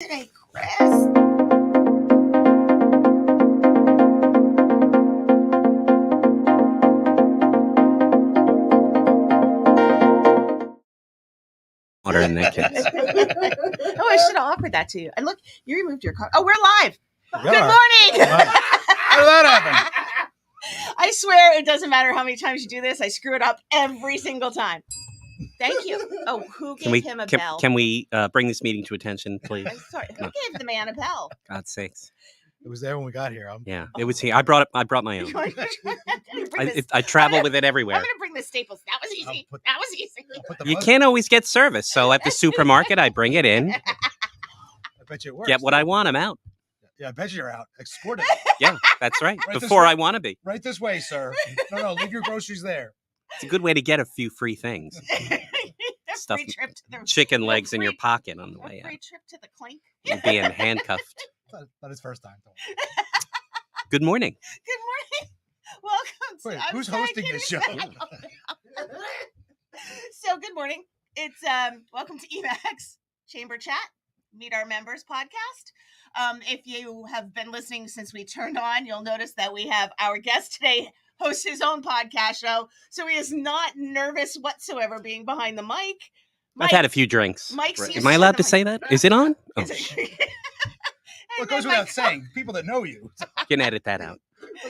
Hey, Chris. Water in there, kids. Oh, I should have offered that to you. And look, you removed your car. Oh, we're live. We Good are. morning. How did that happen? I swear it doesn't matter how many times you do this. I screw it up every single time. Thank you. Oh, who gave him a bell? Can we bring this meeting to attention, please? I'm sorry. Who gave the man a bell? God's sakes. It was there when we got here. Yeah, it was here. I brought my own. I travel with it everywhere. I'm going to bring the staples. That was easy. That was easy. You can't always get service, so at the supermarket, I bring it in. I bet you it works. Get what I want, I'm out. Yeah, I bet you're out. Export it. Yeah, that's right. Right Before this way. I want to be. Right this way, sir. No, leave your groceries there. It's a good way to get a few free things. Stuff, free trip to the chicken legs in your pocket on the way out. Free trip to the clink. And being handcuffed. Not his first time. Good morning. Good morning. Welcome. Wait, who's hosting this show? So good morning. It's welcome to EMAC's Chamber Chat, Meet Our Members podcast. If you have been listening since we turned on, you'll notice that we have our guest today hosts his own podcast show, so he is not nervous whatsoever being behind the mic. I've had a few drinks. Mike's Am I allowed to say that? Is it on? Oh, Well, it goes without saying. People that know you. you can edit that out.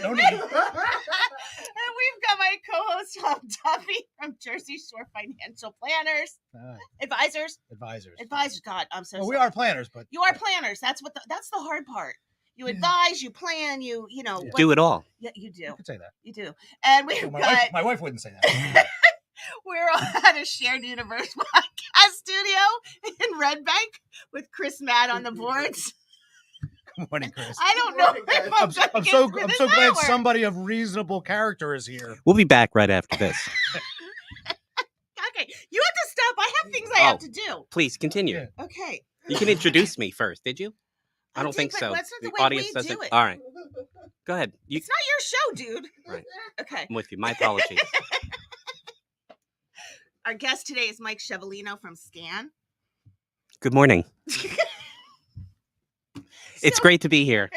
No need. And we've got my co-host Tom Duffy from Jersey Shore Financial Planners, Advisors. God, I'm so sorry. We are planners, but You are planners. That's that's the hard part. You advise, you plan, you know. Yeah. Do it all. Yeah, you do. You could say that. You do. And we've got my wife wouldn't say that. we're at a shared universe podcast studio in Red Bank with Chris Matt on the boards. Good morning, Chris. I don't know if I'm so glad somebody of reasonable character is here. We'll be back right after this. Okay, you have to stop. I have things I have to do. Please continue. Yeah. Okay. You can introduce me first, did you? I don't think so. That's not The the way audience we doesn't. do it. All right. Go ahead. It's not your show, dude. Right. Okay. I'm with you. My apologies. Our guest today is Mike Chevalino from Scan. Good morning. It's great to be here.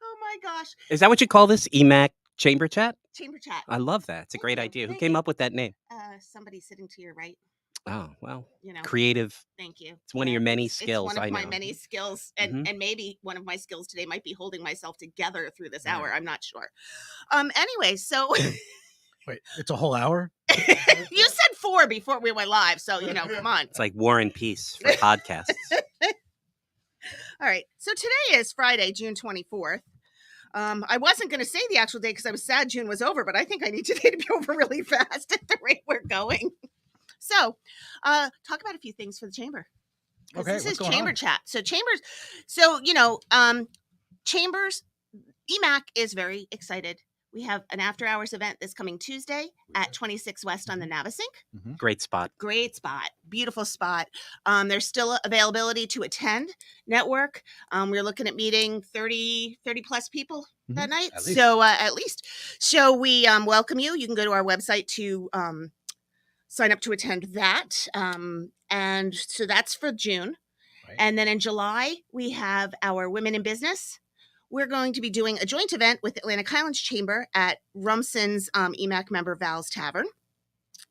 Oh my gosh. Is that what you call this? EMAC Chamber Chat? Chamber Chat. I love that. It's a great idea. Who Thank came you. up with that name? Somebody sitting to your right. Oh, well, You know. creative. Thank you. It's one of your many skills, It's one of I my know. many skills, and maybe one of my skills today might be holding myself together through this hour. I'm not sure. Anyway, so Wait, it's a whole hour? you said 4 before we went live, so come on. It's like War and Peace for podcasts. All right. So today is Friday, June 24th. I wasn't going to say the actual date because I was sad June was over, but I think I need today to be over really fast at the rate we're going. So, talk about a few things for the chamber. Okay, this is what's going Chamber on? Chat. So Chambers, Chambers, EMAC is very excited. We have an after hours event this coming Tuesday at 26 West on the Navasink. Great spot. Great spot. Beautiful spot. There's still availability to attend network. We're looking at meeting 30 plus people that night. At least. So at least. So we welcome you. You can go to our website to sign up to attend that. And so that's for June. Right. And then in July, we have our Women in Business. We're going to be doing a joint event with Atlantic Highlands Chamber at Rumson's EMAC member Val's Tavern.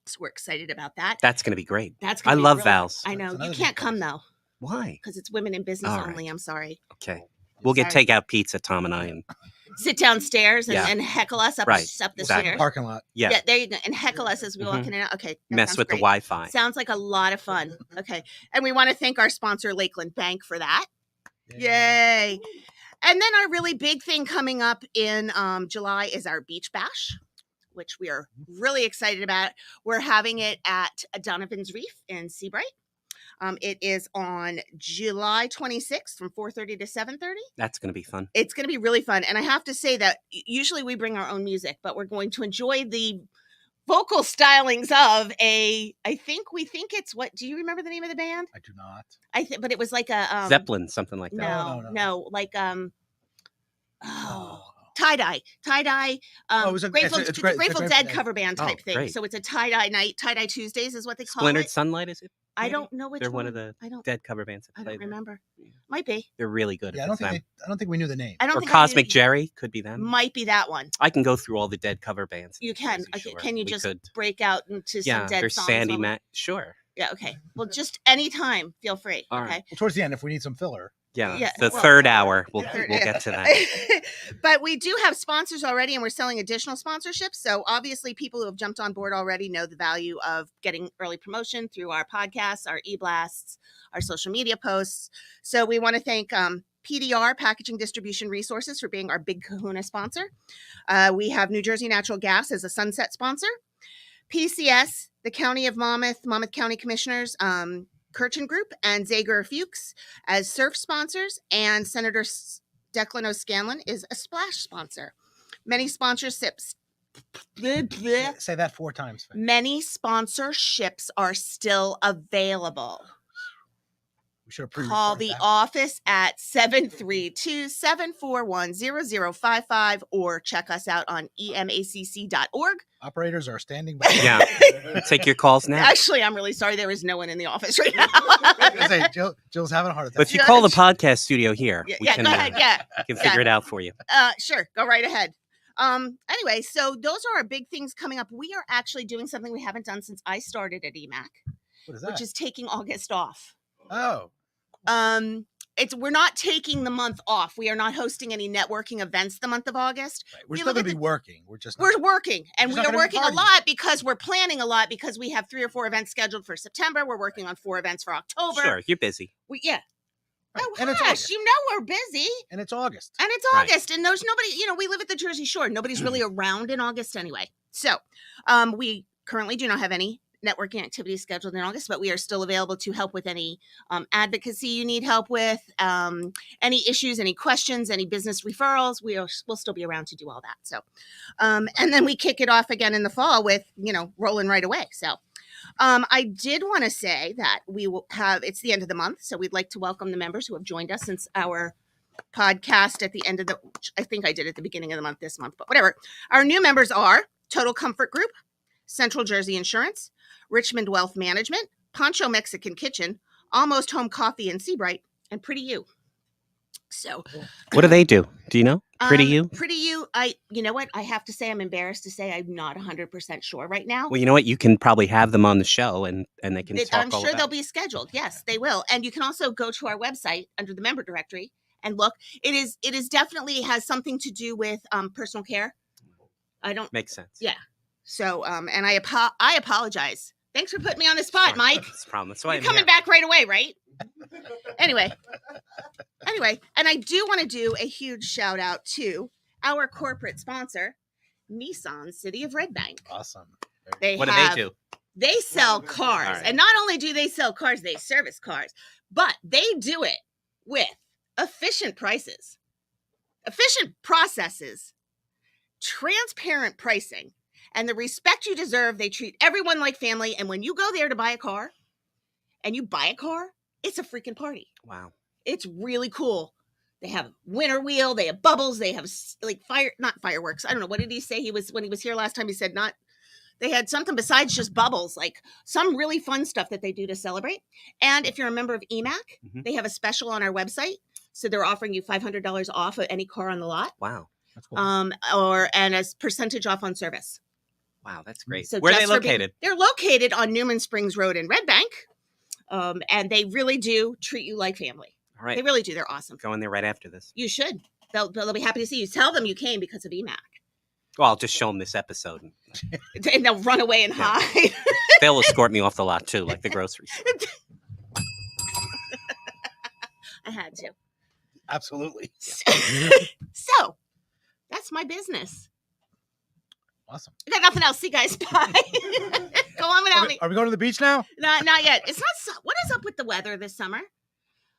So we're excited about that. That's going to be great. That's I gonna be love really- Val's. I know. That's You another can't big come place. though Why? because it's women in business All right. only. I'm sorry. Okay. We'll get Sorry. takeout pizza, Tom and I. And Sit downstairs and, Yeah. and heckle us up, Right. up the Exactly. stairs. Parking lot. yeah, There you go. And heckle us as we walk in and out. Okay. that mess sounds with great. the Wi-Fi. Sounds like a lot of fun. Okay. And we want to thank our sponsor, Lakeland Bank, for that. Yay. And then our really big thing coming up in July is our Beach Bash, which we are really excited about. We're having it at Donovan's Reef in Seabright. It is on July 26th from 4:30 to 7:30. That's going to be fun. It's going to be really fun. And I have to say that usually we bring our own music, but we're going to enjoy the vocal stylings of we think it's what, do you remember the name of the band? I do not. But it was like a Zeppelin, something like that. No, like Tyler tie-dye. It's Grateful, great. it's a It's a Grateful Grateful Dead Dead. cover band type thing. great. So it's a tie-dye night. Tie-dye Tuesdays is what they call Splintered it. Sunlight, is it? I maybe? don't know which They're one. one of the I don't. Dead cover bands that I play don't there. remember. Yeah. Might be. They're really good. Yeah, If it's them. I don't think we knew the name. I don't Or think Cosmic I knew, Jerry could be them. might be that one. I can go through all the Dead cover bands. in You New can. Jersey, Okay, sure. can you We just could. break out into some Yeah, Dead there's songs? Sandy while we- Mac. Sure. Yeah. Okay. Well, just anytime. Feel free. All Okay. right. Well, towards the end, if we need some filler. Yeah. Yeah, The well- third hour, we'll Third- get to that. But we do have sponsors already, and we're selling additional sponsorships. So obviously, people who have jumped on board already know the value of getting early promotion through our podcasts, our e-blasts, our social media posts. So we want to thank PDR, Packaging Distribution Resources, for being our big kahuna sponsor. We have New Jersey Natural Gas as a sunset sponsor. PCS, the County of Monmouth County Commissioners, Kirchen Group, and Zager Fuchs as surf sponsors, and Senator Declan O'Scanlan is a splash sponsor. Many sponsorships. Say that 4 times. Many sponsorships are still available. We should have Call the office at 732-741-0055 or check us out on emacc.org. Operators are standing by. Yeah. Take your calls now. Actually, I'm really sorry there is no one in the office right now. I say, Jill's having a heart attack. But if you call the podcast studio here, we yeah, can, go ahead. Yeah. can figure it out for you. Sure. Go right ahead. Anyway, so those are our big things coming up. We are actually doing something we haven't done since I started at EMAC, What is that? which is taking August off. Oh. We're not taking the month off. We are not hosting any networking events the month of August. Right. We're You still look going at to be working. We're just We're working, and We're we just are not gonna be working a partying. lot because we're planning a lot because we have 3 or 4 events scheduled for September. We're working on 4 events for October. Sure, you're busy. Yeah. Right. Oh, And it's hush, August. you know we're busy. And it's August. And it's Right. August, and there's nobody, we live at the Jersey Shore. Nobody's really around in August anyway. So we currently do not have any networking activities scheduled in August, but we are still available to help with any advocacy you need help with, any issues, any questions, any business referrals. We'll still be around to do all that. So, and then we kick it off again in the fall with, rolling right away. So I did want to say that we will it's the end of the month, so we'd like to welcome the members who have joined us since our podcast at the end of I think I did at the beginning of the month this month, but whatever. Our new members are Total Comfort Group, Central Jersey Insurance, Richmond Wealth Management, Poncho Mexican Kitchen, Almost Home Coffee and Seabright, and Pretty You. So What do they do? Do you know? Pretty You? Pretty You, you know what? I have to say, I'm embarrassed to say I'm not 100% sure right now. Well, you know what? You can probably have them on the show and they can talk I'm all sure about they'll be scheduled. Yes, they will. And you can also go to our website under the member directory and look. It is definitely has something to do with personal care. I don't. Makes sense. Yeah. So and I apologize. Thanks for putting me on the spot, Sure. Mike. That's a problem. That's why You're I'm coming here. back right away, right? Anyway, and I do want to do a huge shout out to our corporate sponsor, Nissan City of Red Bank. Awesome. What do they do? They sell cars, All right. and not only do they sell cars, they service cars, but they do it with efficient prices, efficient processes, transparent pricing, and the respect you deserve. They treat everyone like family, and when you go there to buy a car, it's a freaking party. Wow. It's really cool. They have winter wheel, they have bubbles, they have not fireworks. I don't know. What did he say? When he was here last time, he said they had something besides just bubbles, like some really fun stuff that they do to celebrate. And if you're a member of EMAC, they have a special on our website. So they're offering you $500 off of any car on the lot. Wow. That's cool. And a percentage off on service. Wow, that's great. So Where are they just for located? They're located on Newman Springs Road in Red Bank. And they really do treat you like family. All right. They really do. They're awesome. Go in there right after this. You should. They'll be happy to see you. Tell them you came because of EMAC. Well, I'll just show them this episode. And they'll run away and Yeah. hide. They'll escort me off the lot too, like the grocery store. I had to. Absolutely. So, that's my business. Awesome. I got nothing else. See you guys. Bye. Go on without me. Are we going to the beach now? Not yet. It's not. What is up with the weather this summer?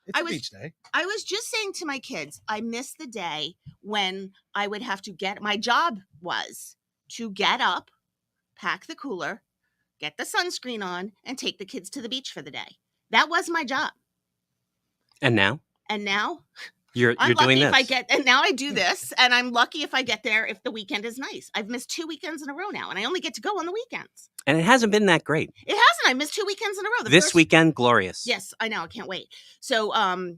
It's I a was- beach day. I was just saying to my kids, I miss the day when I would have to my job was to get up, pack the cooler, get the sunscreen on, and take the kids to the beach for the day. That was my job. And now? And now You're I'm doing lucky if I this. get, and now I do this, and I'm lucky if I get there if the weekend is nice. I've missed 2 weekends in a row now, and I only get to go on the weekends. And it hasn't been that great. It hasn't. I missed 2 weekends in a row. This weekend, glorious. Yes, I know. I can't wait. So,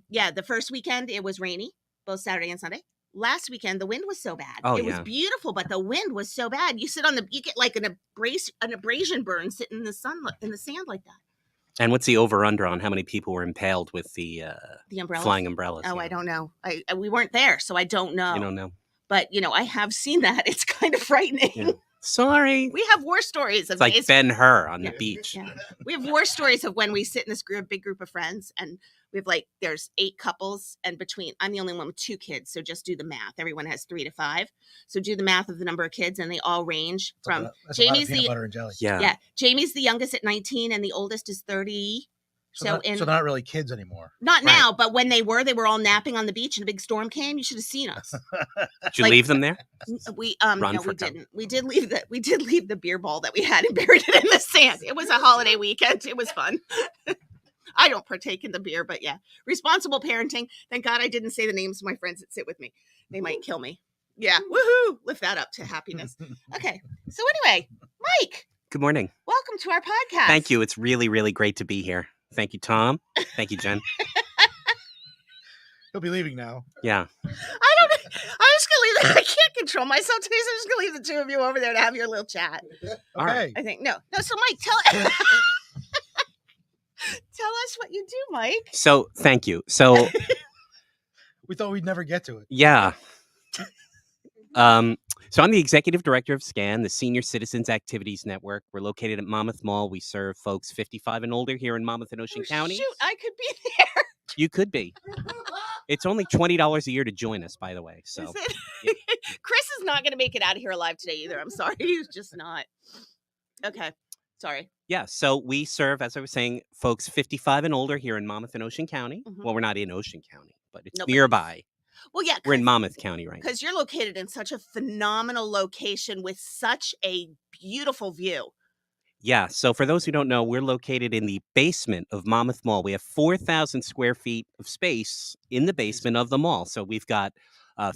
yeah, the first weekend it was rainy, both Saturday and Sunday. Last weekend the wind was so bad. Oh, it yeah. was beautiful, but the wind was so bad. You get like an abrasion burn sitting in the sun in the sand like that. And what's the over-under on how many people were impaled with the umbrellas? flying umbrellas? Oh, I don't know. We weren't there, so I don't know. You don't know. But, I have seen that. It's kind of frightening. Yeah. Sorry. We have war stories of It's like Ben-Hur on the beach. Yeah. We have war stories of when we sit in this big group of friends, and we have there's 8 couples, and I'm the only one with 2 kids, so just do the math. Everyone has 3 to 5. So do the math of the number of kids, and they all range from Jamie's peanut butter and jelly. Yeah. Jamie's the youngest at 19, and the oldest is 30. So they're not really kids anymore. Not now, but when they were all napping on the beach and a big storm came. You should have seen us. Did you leave them there? We didn't. We did leave the beer ball that we had and buried it in the sand. It was a holiday weekend. It was fun. I don't partake in the beer, but yeah, responsible parenting. Thank God I didn't say the names of my friends that sit with me. They might kill me. Yeah, woohoo! Lift that up to happiness. Okay, so anyway, Mike. Good morning. Welcome to our podcast. Thank you. It's really, really great to be here. Thank you, Tom. Thank you, Jen. He'll be leaving now. Yeah. I'm just gonna leave. I can't control myself today, so I'm just gonna leave the 2 of you over there to have your little chat. Okay. I think no. So Mike, tell us what you do, Mike. So thank you. So we thought we'd never get to it. Yeah. So I'm the executive director of SCAN, the Senior Citizens Activities Network. We're located at Monmouth Mall. We serve folks 55 and older here in Monmouth and Ocean County. Shoot, I could be there. You could be. It's only $20 a year to join us, by the way. So yeah. Chris is not going to make it out of here alive today either. I'm sorry. He's just not. Okay. Sorry. Yeah. So we serve, as I was saying, folks 55 and older here in Monmouth and Ocean County. Mm-hmm. Well, we're not in Ocean County, but it's nearby. Well, yeah. We're in Monmouth County right now. Because you're located in such a phenomenal location with such a beautiful view. Yeah. So for those who don't know, we're located in the basement of Monmouth Mall. We have 4,000 square feet of space in the basement of the mall. So we've got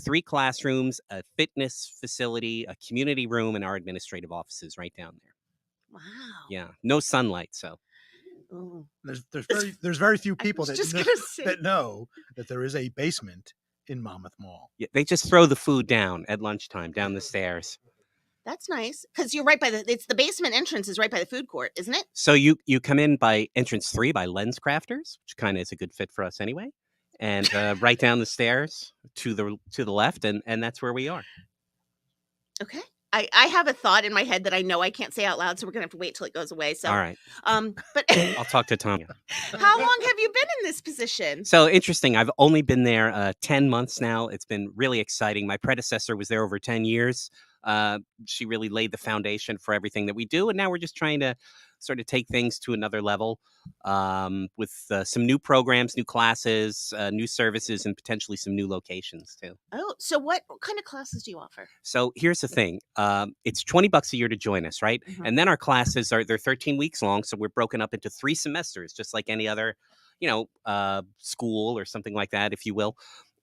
3 classrooms, a fitness facility, a community room, and our administrative offices right down there. Wow. Yeah. No sunlight. So there's very few people that know that there is a basement in Monmouth Mall. Yeah, they just throw the food down at lunchtime down the stairs. That's nice because you're right by it's the basement entrance is right by the food court, isn't it? So you come in by entrance 3 by Lens Crafters, which kind of is a good fit for us anyway, and right down the stairs to the left, and that's where we are. Okay. I have a thought in my head that I know I can't say out loud, so we're gonna have to wait till it goes away. So all right. But I'll talk to Tom. How long have you been in this position? So interesting. I've only been there 10 months now. It's been really exciting. My predecessor was there over 10 years. She really laid the foundation for everything that we do, and now we're just trying to sort of take things to another level with some new programs, new classes, new services, and potentially some new locations too. Oh, so what kind of classes do you offer? So here's the thing. It's $20 a year to join us, right? Mm-hmm. And then our classes they're 13 weeks long, so we're broken up into 3 semesters, just like any other, school or something like that, if you will.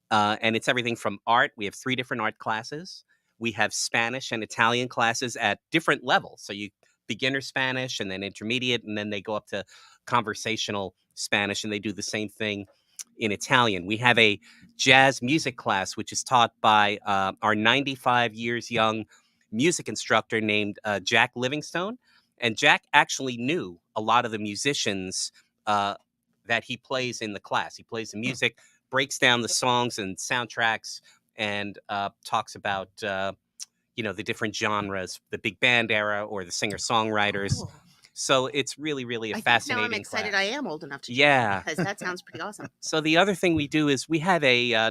And it's everything from art. We have 3 different art classes. We have Spanish and Italian classes at different levels. So you beginner Spanish and then intermediate, and then they go up to conversational Spanish, and they do the same thing in Italian. We have a jazz music class, which is taught by our 95 years young music instructor named Jack Livingstone. And Jack actually knew a lot of the musicians that he plays in the class. He plays the music, breaks down the songs and soundtracks, and talks about the different genres, the big band era or the singer-songwriters. Oh. So it's really, really a fascinating now I'm excited class. I am old enough to do that, because that sounds pretty awesome. So the other thing we do is we have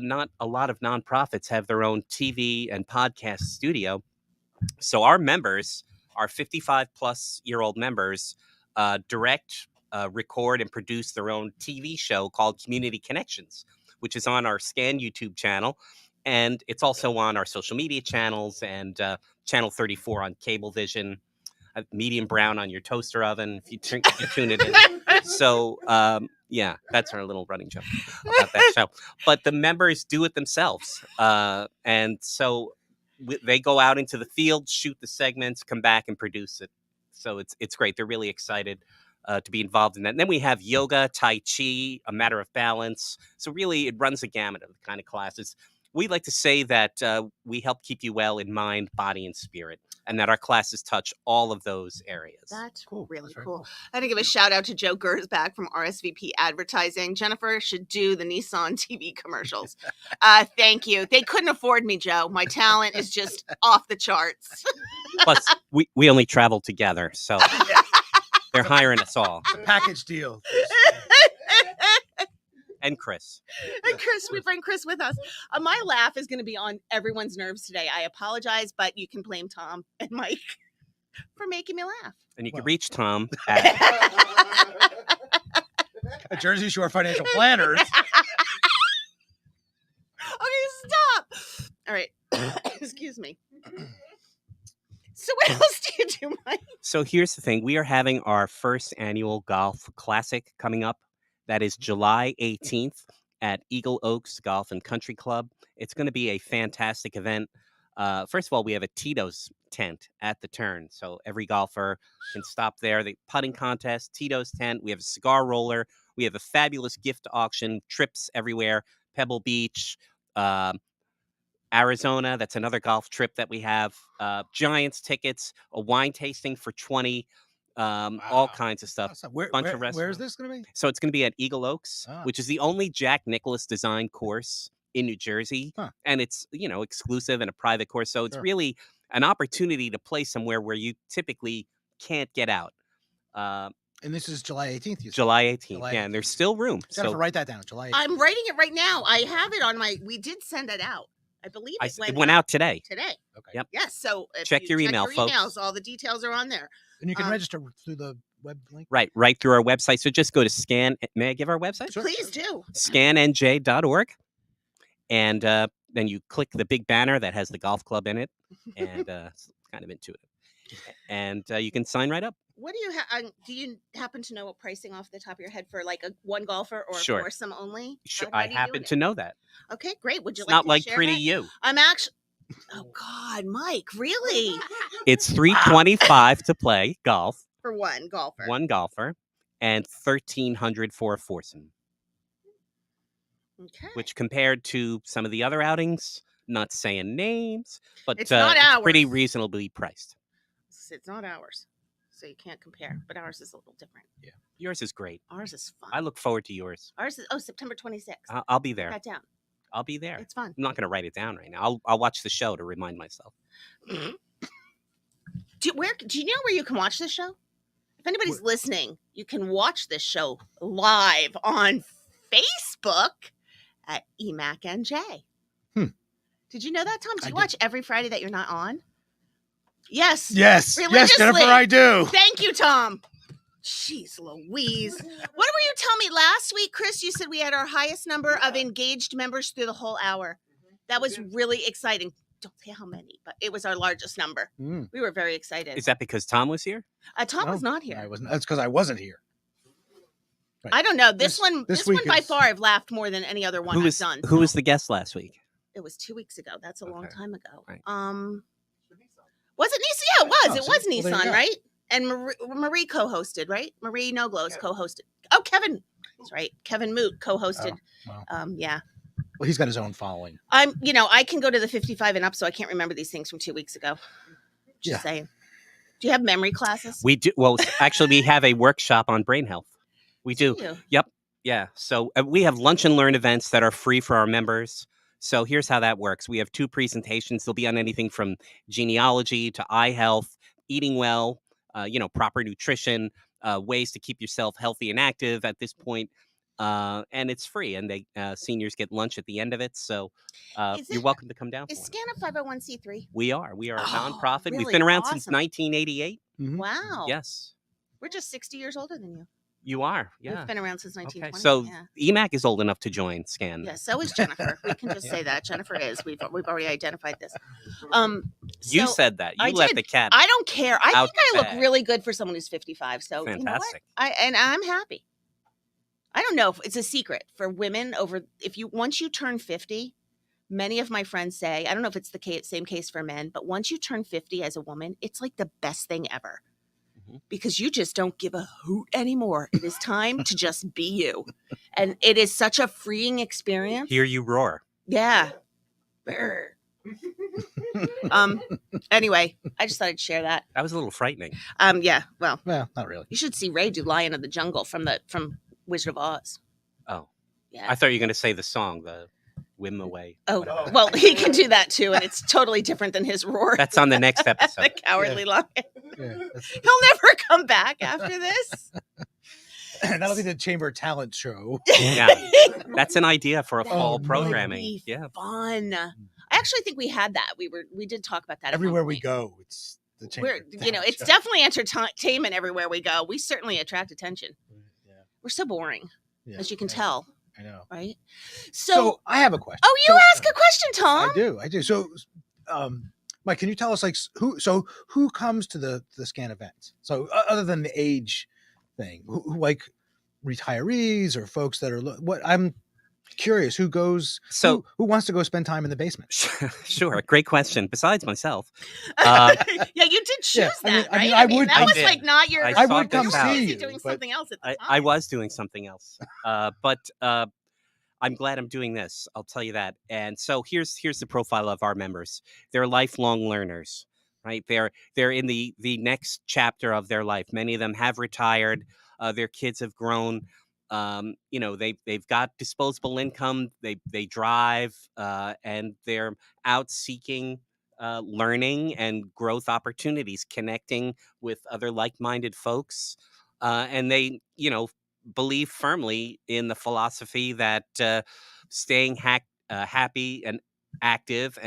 not a lot of nonprofits have their own TV and podcast studio. So our members, our 55-plus-year-old members, direct, record, and produce their own TV show called Community Connections, which is on our SCAN YouTube channel. And it's also on our social media channels and Channel 34 on Cablevision. medium brown on your toaster oven if you tune it in. So yeah, that's our little running joke about that show. But the members do it themselves, and so they go out into the field, shoot the segments, come back and produce it. So it's great. They're really excited to be involved in that. And then we have yoga, tai chi, a matter of balance. So really, it runs a gamut of the kind of classes. We like to say that we help keep you well in mind, body, and spirit, and that our classes touch all of those areas. That's Cool. really That's cool. cool. I want to give a shout out to Joe Gersbach from RSVP Advertising. Jennifer should do the Nissan TV commercials. Thank you. They couldn't afford me, Joe. My talent is just off the charts. Plus, we only travel together, so they're hiring us all. It's a package deal. And Chris. And Chris, we bring Chris with us. My laugh is going to be on everyone's nerves today. I apologize, but you can blame Tom and Mike for making me laugh. And you can reach Tom at Jersey Shore Financial Planners. Okay, stop. All right. Excuse me. So what else do you do, Mike? So here's the thing. We are having our first annual golf classic coming up. That is July 18th at Eagle Oaks Golf and Country Club. It's going to be a fantastic event. First of all, we have a Tito's tent at the turn. So every golfer can stop there. The putting contest, Tito's tent. We have a cigar roller. We have a fabulous gift auction, trips everywhere. Pebble Beach, Arizona. That's another golf trip that we have. Giants tickets, a wine tasting for 20. All kinds of stuff. Awesome. Bunch of Where is restaurants. this going to be? So it's going to be at Eagle Oaks, which is the only Jack Nicklaus designed course in New Jersey. And it's, exclusive and a private course. So it's really an opportunity to play somewhere where you typically can't get out. And this is July 18th, you said? July 18th. July Yeah, and there's still room. Jennifer, So write that down. July 18th. I'm writing it right now. I have it on we did send it out. I believe it went out today. Today. Okay. Yep. Yes. So if Check you your email, folks. emails, all the details are on there. And you can register through the web link? Right through our website. So just go to scan. May I give our website? Sure. Please do. scannj.org. And then you click the big banner that has the golf club in it. And it's kind of intuitive. And you can sign right up. What do you have? Do you happen to know what pricing off the top of your head for like one golfer or Sure. foursome only? Sure, How I do you happen do to it? know that. Okay, great. Would you It's like not to like share Pretty that? You. I'm actually. Oh God, Mike, really? It's $325 to play golf. For one golfer. One golfer, and $1,300 for a foursome. Okay. Which compared to some of the other outings, not saying names, but It's not ours. pretty reasonably priced. It's not ours, so you can't compare. But ours is a little different. Yeah, yours is great. Ours is fun. I look forward to yours. Ours is September 26th. I'll be there. Write that down. I'll be there. It's fun. I'm not going to write it down right now. I'll watch the show to remind myself. Do you know where you can watch this show? If anybody's listening, you can watch this show live on Facebook at EMAC-NJ. Did you know that, Tom? Do you watch every Friday that you're not on? Yes. Yes, Jennifer, I do. Thank you, Tom. Jeez Louise. What were you telling me last week, Chris? You said we had our highest number of engaged members through the whole hour. That was really exciting. Don't say how many, but it was our largest number. We were very excited. Is that because Tom was here? Tom was not here. I wasn't. That's because I wasn't here. Right. I don't know. This one by far, I've laughed more than any other one I've done. Who was the guest last week? It was 2 weeks ago. That's a long time ago. Right. Was it Nissan? Yeah, it was. It was Nissan, right? And Marie co-hosted, right? Marie Noglos co-hosted. Oh, Kevin. That's right. Kevin Moot co-hosted. Yeah. Well, he's got his own following. I can go to the 55 and up, so I can't remember these things from 2 weeks ago. Just saying. Do you have memory classes? We do. Well, actually, we have a workshop on brain health. We do. Yep. Yeah. So we have lunch and learn events that are free for our members. So here's how that works. We have 2 presentations. They'll be on anything from genealogy to eye health, eating well, proper nutrition, ways to keep yourself healthy and active at this point. And it's free, and they seniors get lunch at the end of it. So you're welcome to come down. Is SCAN a 501c3? We are a nonprofit. Really We've been around awesome. since 1988. Wow. Yes. We're just 60 years older than you. You are, We've yeah. been around since Okay, 1920. so Yeah. EMAC is old enough to join SCAN. Yeah, so is Jennifer. We can just say that Jennifer is. We've already identified this. You So said that. You I let did. the cat. I don't care. I out think I the look bag. really good for someone who's 55. So you know what? Fantastic. I'm happy. I don't know if it's a secret for women once you turn 50, many of my friends say, I don't know if it's the same case for men, but once you turn 50 as a woman, it's like the best thing ever. Because you just don't give a hoot anymore. It is time to just be you. And it is such a freeing experience. Hear you roar. Yeah. Anyway, I just thought I'd share that. That was a little frightening. Yeah, well, Well, not really. you should see Ray do Lion of the Jungle from Wizard of Oz. Oh. Yeah. I thought you were going to say the song, the Whim Away. Oh, whatever. well, he can do that too, and it's totally different than his roar. That's on the next The episode. Cowardly Lion. Yeah, He'll never come back after this. that'll be the Chamber Talent Show. Yeah. That's an idea for a fall no. programming. Be Yeah. fun. I actually think we had that. We did talk about that. at one Everywhere we point. go, it's the Chamber. Talent It's Show. definitely entertainment everywhere we go. We certainly attract attention. Yeah. We're so boring, Yeah, as you can I- tell, I know. right? So I have a question. Oh, you So, ask a question, Tom. I do. So, Mike, can you tell us who comes to the SCAN events? So other than the age thing, who like retirees or folks that are what I'm curious who goes. So who wants to go spend time in the basement? Sure. Great question. Besides myself. Yeah, you did choose Yeah, that, I mean, right? I would- That I was did. like not your. I would sought come this see out. you, doing but- something else at the time. I was doing something else. But I'm glad I'm doing this. I'll tell you that. And so here's the profile of our members. They're lifelong learners, right? They're in the next chapter of their life. Many of them have retired. Their kids have grown. They've got disposable income. They drive, and they're out seeking learning and growth opportunities, connecting with other like-minded folks, and they believe firmly in the philosophy that staying happy and active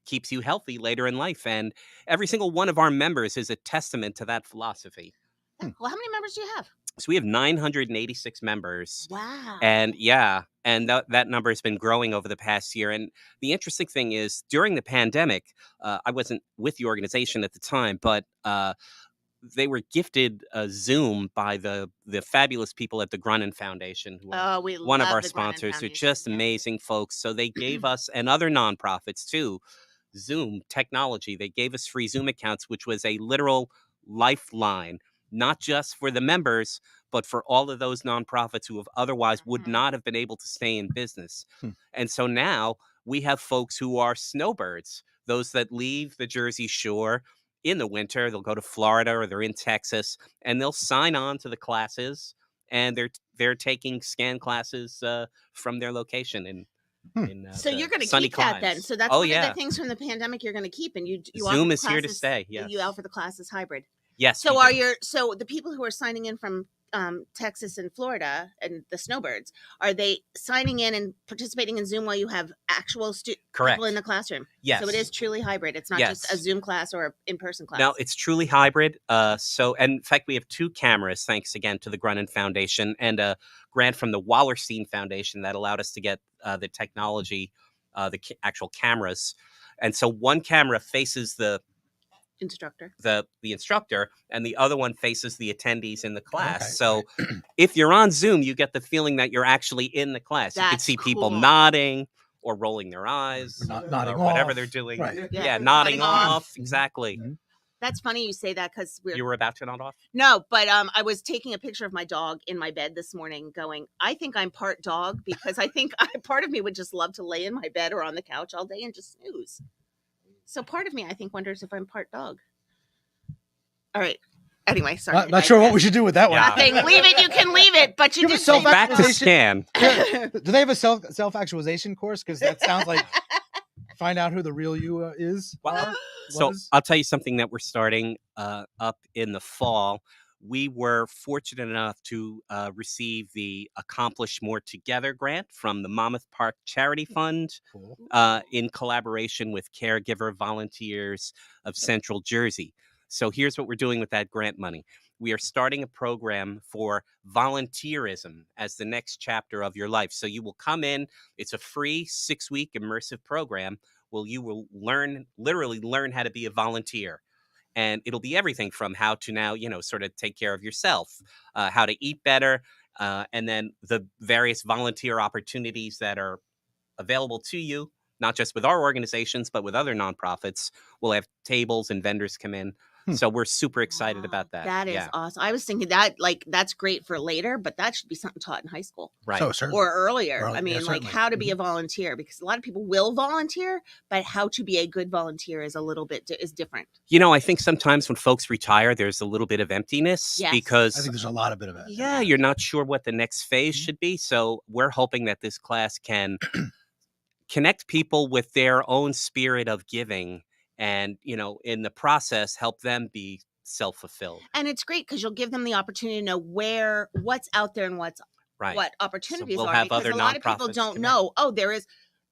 keeps you healthy later in life. And every single one of our members is a testament to that philosophy. Well, how many members do you have? So we have 986 members. Wow. And that number has been growing over the past year. And the interesting thing is, during the pandemic, I wasn't with the organization at the time, but they were gifted a Zoom by the fabulous people at the Grunin Foundation, who are we one of love our the Grunin sponsors. They're Foundation, just yeah. amazing folks. So they gave us, and other nonprofits too, Zoom technology. They gave us free Zoom accounts, which was a literal lifeline, not just for the members, but for all of those nonprofits who have otherwise would Mhm. not have been able to stay in business. Hmm. And so now we have folks who are snowbirds, those that leave the Jersey Shore in the winter. They'll go to Florida or they're in Texas, and they'll sign on to the classes, and they're taking SCAN classes from their location in So the you're going to sunny keep that then. climes. So that's Oh, one yeah. of the things from the pandemic you're going to keep, and you Zoom offer is here to classes- stay. Yes. You offer the classes hybrid. Yes. So we do. so the people who are signing in from Texas and Florida and the snowbirds, are they signing in and participating in Zoom while you have actual Correct. people in the classroom? Yes. So it is truly hybrid. It's not just a Yes. Zoom class or an in-person class. No, it's truly hybrid. And in fact, we have 2 cameras, thanks again to the Grunin Foundation, and a grant from the Wallerstein Foundation that allowed us to get the technology, actual cameras. And so one camera faces the instructor. The instructor, and the other one faces the attendees in the class. Okay, So if you're on Zoom, you get the feeling that you're actually in the class. You can That's see people cool. nodding or rolling their eyes, Nodding or whatever off. they're doing. Right. Yeah, nodding off. Mhm. Exactly. Mhm. That's funny you say that because You were about to nod off? No, but I was taking a picture of my dog in my bed this morning going, I think I'm part dog because I think part of me would just love to lay in my bed or on the couch all day and just snooze. So part of me, I think, wonders if I'm part dog. All right. Anyway, sorry. Not sure what we should do with that one. Yeah. Nothing. Leave it. You can leave it. But you Give did us say Back to Self-actualization. SCAN. Do they have a self-actualization course? Because that sounds like find out who the real you is. Well, or So was. I'll tell you something that we're starting up in the fall. We were fortunate enough to receive the Accomplish More Together grant from the Monmouth Park Charity Fund Cool. in collaboration with Caregiver Volunteers of Central Jersey. So here's what we're doing with that grant money. we are starting a program for volunteerism as the next chapter of your life. So you will come in. It's a free 6-week immersive program where you will literally learn how to be a volunteer. And it'll be everything from how to now, sort of take care of yourself, how to eat better, and then the various volunteer opportunities that are available to you, not just with our organizations, but with other nonprofits. We'll have tables and vendors come in. So we're super excited Wow, about that. That is Yeah. awesome. I was thinking that that's great for later, but that should be something taught in high school. Right. So certainly. Or earlier. Early- I mean, yeah, like certainly. how to be a volunteer, because a lot of people will volunteer, but how to be a good volunteer is a little bit is different. I think sometimes when folks retire, there's a little bit of emptiness Yes. I because think there's a lot of bit of that. yeah, you're not sure what the next phase Mhm. should be. So we're hoping that this class can connect people with their own spirit of giving and, in the process, help them be self-fulfilled. And it's great because you'll give them the opportunity to know what's out there and what Right. opportunities we'll are, have because other a lot of people nonprofits don't connect. know,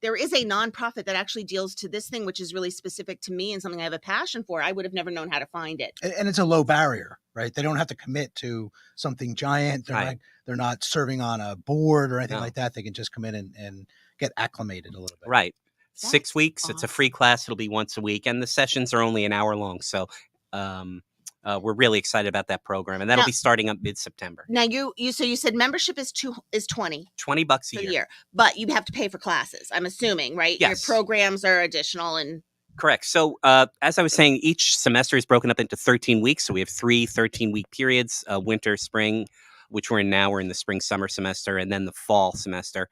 there is a nonprofit that actually deals to this thing, which is really specific to me and something I have a passion for. I would have never known how to find it. And it's a low barrier, right? They don't have to commit to something giant. Right. They're not serving on a board or anything No. like that. They can just come in and get acclimated a little bit. Right. That's 6 weeks. It's a free awesome. class. It'll be once a week, and the sessions are only an hour long. So we're really excited about that program, and that'll Now- be starting up mid-September. Now you said membership is $20 $20 a for the year. year, but you have to pay for classes, I'm assuming, right? Your Yes. programs are additional and Correct. So as I was saying, each semester is broken up into 13 weeks. So we have 3 13-week periods, winter, spring, which we're in now. We're in the spring, summer semester, and then the fall semester.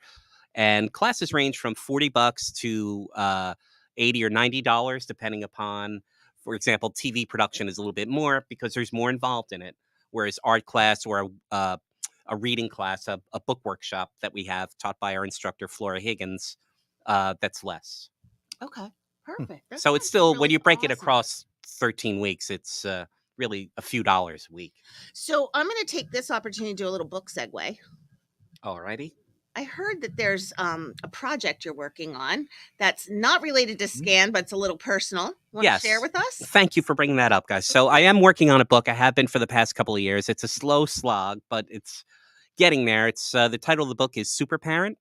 And classes range from $40 to $80 or $90, depending upon, for example, TV production is a little bit more because there's more involved in it. Whereas art class or a reading class, a book workshop that we have taught by our instructor, Flora Higgins, that's less. okay, perfect. That So it's sounds still, when really you break it awesome. across 13 weeks, it's really a few dollars a week. So I'm going to take this opportunity to do a little book segue. Alrighty. I heard that there's a project you're working on that's not related to Scan, but it's a little personal. Want Yes. to share with us? Thank you for bringing that up, guys. So I am working on a book. I have been for the past couple of years. It's a slow slog, but it's getting there. It's the title of the book is Super Parent.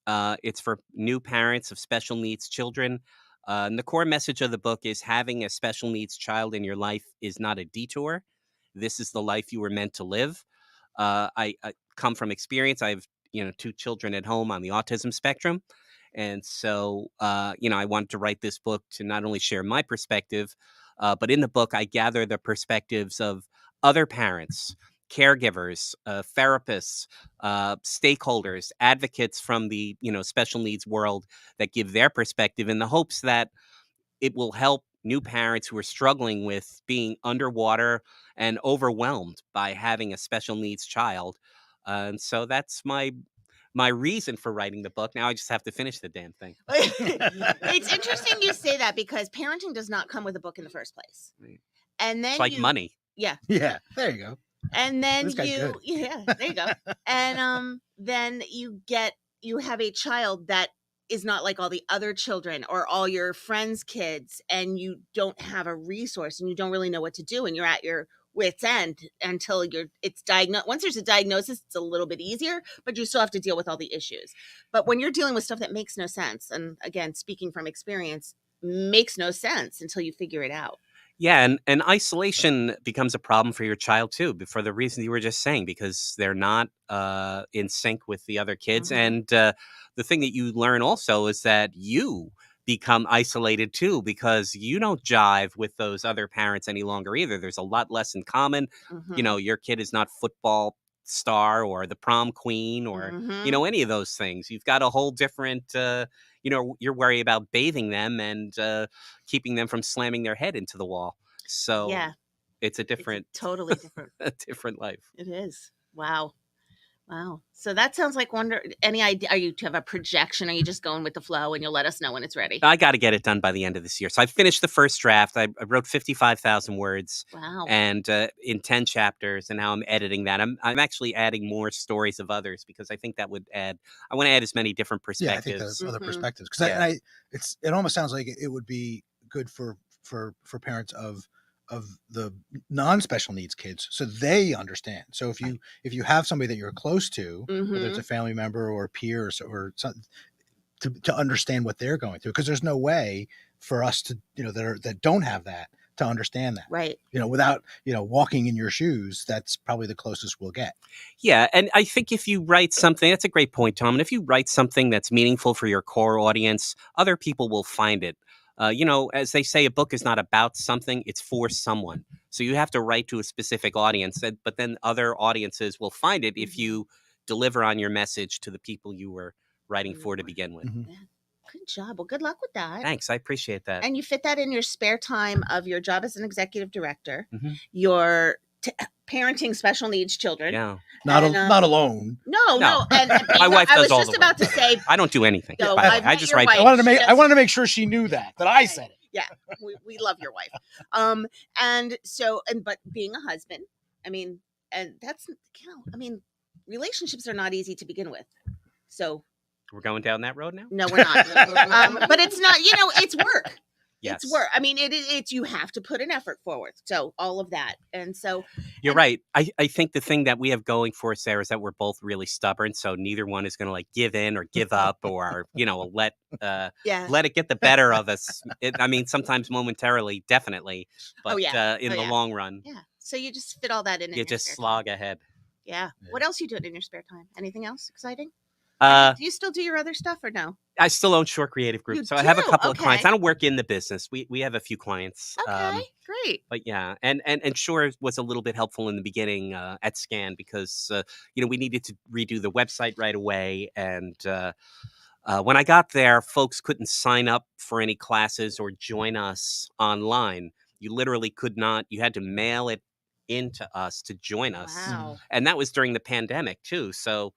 It's for new parents of special needs children. And the core message of the book is having a special needs child in your life is not a detour. This is the life you were meant to live. I come from experience. I have 2 children at home on the autism spectrum. And so, I wanted to write this book to not only share my perspective, but in the book, I gather the perspectives of other parents, caregivers, therapists, stakeholders, advocates from the, special needs world that give their perspective in the hopes that it will help new parents who are struggling with being underwater and overwhelmed by having a special needs child. And so that's my reason for writing the book. Now I just have to finish the damn thing. It's interesting you say that because parenting does not come with a book in the first place. Right. And then It's like money. Yeah. Yeah, there you go. And then This guy's good. yeah, there you go. And then you have a child that is not like all the other children or all your friends' kids, and you don't have a resource and you don't really know what to do, and you're at your wit's end until it's diagnosed. Once there's a diagnosis, it's a little bit easier, but you still have to deal with all the issues. But when you're dealing with stuff that makes no sense, and again, speaking from experience, makes no sense until you figure it out. Yeah, and isolation becomes a problem for your child too, for the reason you were just saying, because they're not in sync with the other kids. Mhm. And the thing that you learn also is that you become isolated too, because you don't jive with those other parents any longer either. There's a lot less in common. Mhm. Your kid is not football star or the prom queen or Mhm. any of those things. You've got a whole different you're worried about bathing them and keeping them from slamming their head into the wall. So Yeah. it's a It's different totally different. a different life. It is. Wow. So that sounds like any idea? Do you have a projection? Or are you just going with the flow and you'll let us know when it's ready? I got to get it done by the end of this year. So I finished the first draft. I wrote 55,000 words Wow. and in 10 chapters. And now I'm editing that. I'm actually adding more stories of others because I think that would add, I want to add as many different Yeah, I think perspectives. there's other Mhm. perspectives because Yeah. it almost sounds like it would be good for parents of the non-special needs kids, so they understand. So if you have somebody that you're close to, whether it's a family member or a peer or something, to understand what they're going through, because there's no way for us to, that don't have that, to understand that, Right. Without walking in your shoes. That's probably the closest we'll get. Yeah, and I think if you write something, that's a great point, Tom. And if you write something that's meaningful for your core audience, other people will find it. As they say, a book is not about something; it's for someone. So you have to write to a specific audience, but then other audiences will find it if you deliver on your message to the people you were writing for to begin with. Mhm. Yeah. Good job. Well, good luck with that. Thanks, I appreciate that. And you fit that in your spare time of your job as an executive director, Mhm. your parenting special needs children. Yeah, Not And, not alone. No. And my wife I does was all just the about work, to by the way. say, I don't do anything. No, by the way. I've I met just your write. wife. I wanted to make She I wanted to make sure she knew that I said it. yeah, we love your wife. And so, but being a husband, I mean, and that's, relationships are not easy to begin with. So We're going down that road now. no, we're not. But it's not, it's work. Yes. It's work. I mean, it's you have to put an effort forward. So all of that. And so You're right. I think the thing that we have going for us there is that we're both really stubborn. So neither one is going to give in or give up or, let it get the better of us. Sometimes momentarily, definitely. But in the long run, yeah. So you just fit all that in. You just slog ahead. Yeah. What else you doing in your spare time? Anything else exciting? Do you still do your other stuff or no? I still own Shore Creative Group, so I have a couple of clients. I don't work in the business. We have a few clients. Okay, great. But yeah, and Shore was a little bit helpful in the beginning at Scan because we needed to redo the website right away, and when I got there, folks couldn't sign up for any classes or join us online. You literally could not. You had to mail it into us to join us. Wow. And that was during the pandemic too. So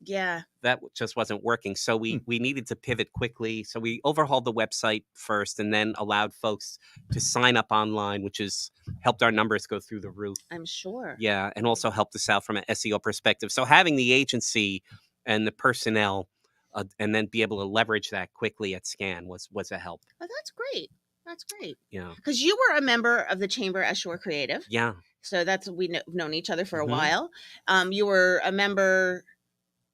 yeah, that just wasn't working. So we needed to pivot quickly. So we overhauled the website first and then allowed folks to sign up online, which has helped our numbers go through the roof. I'm sure. Yeah. And also helped us out from an SEO perspective. So having the agency and the personnel and then be able to leverage that quickly at Scan was a help. Oh, that's great. That's great. Yeah. Because you were a member of the chamber at Shore Creative. Yeah. So that's, we've known each other for a while. You were a member.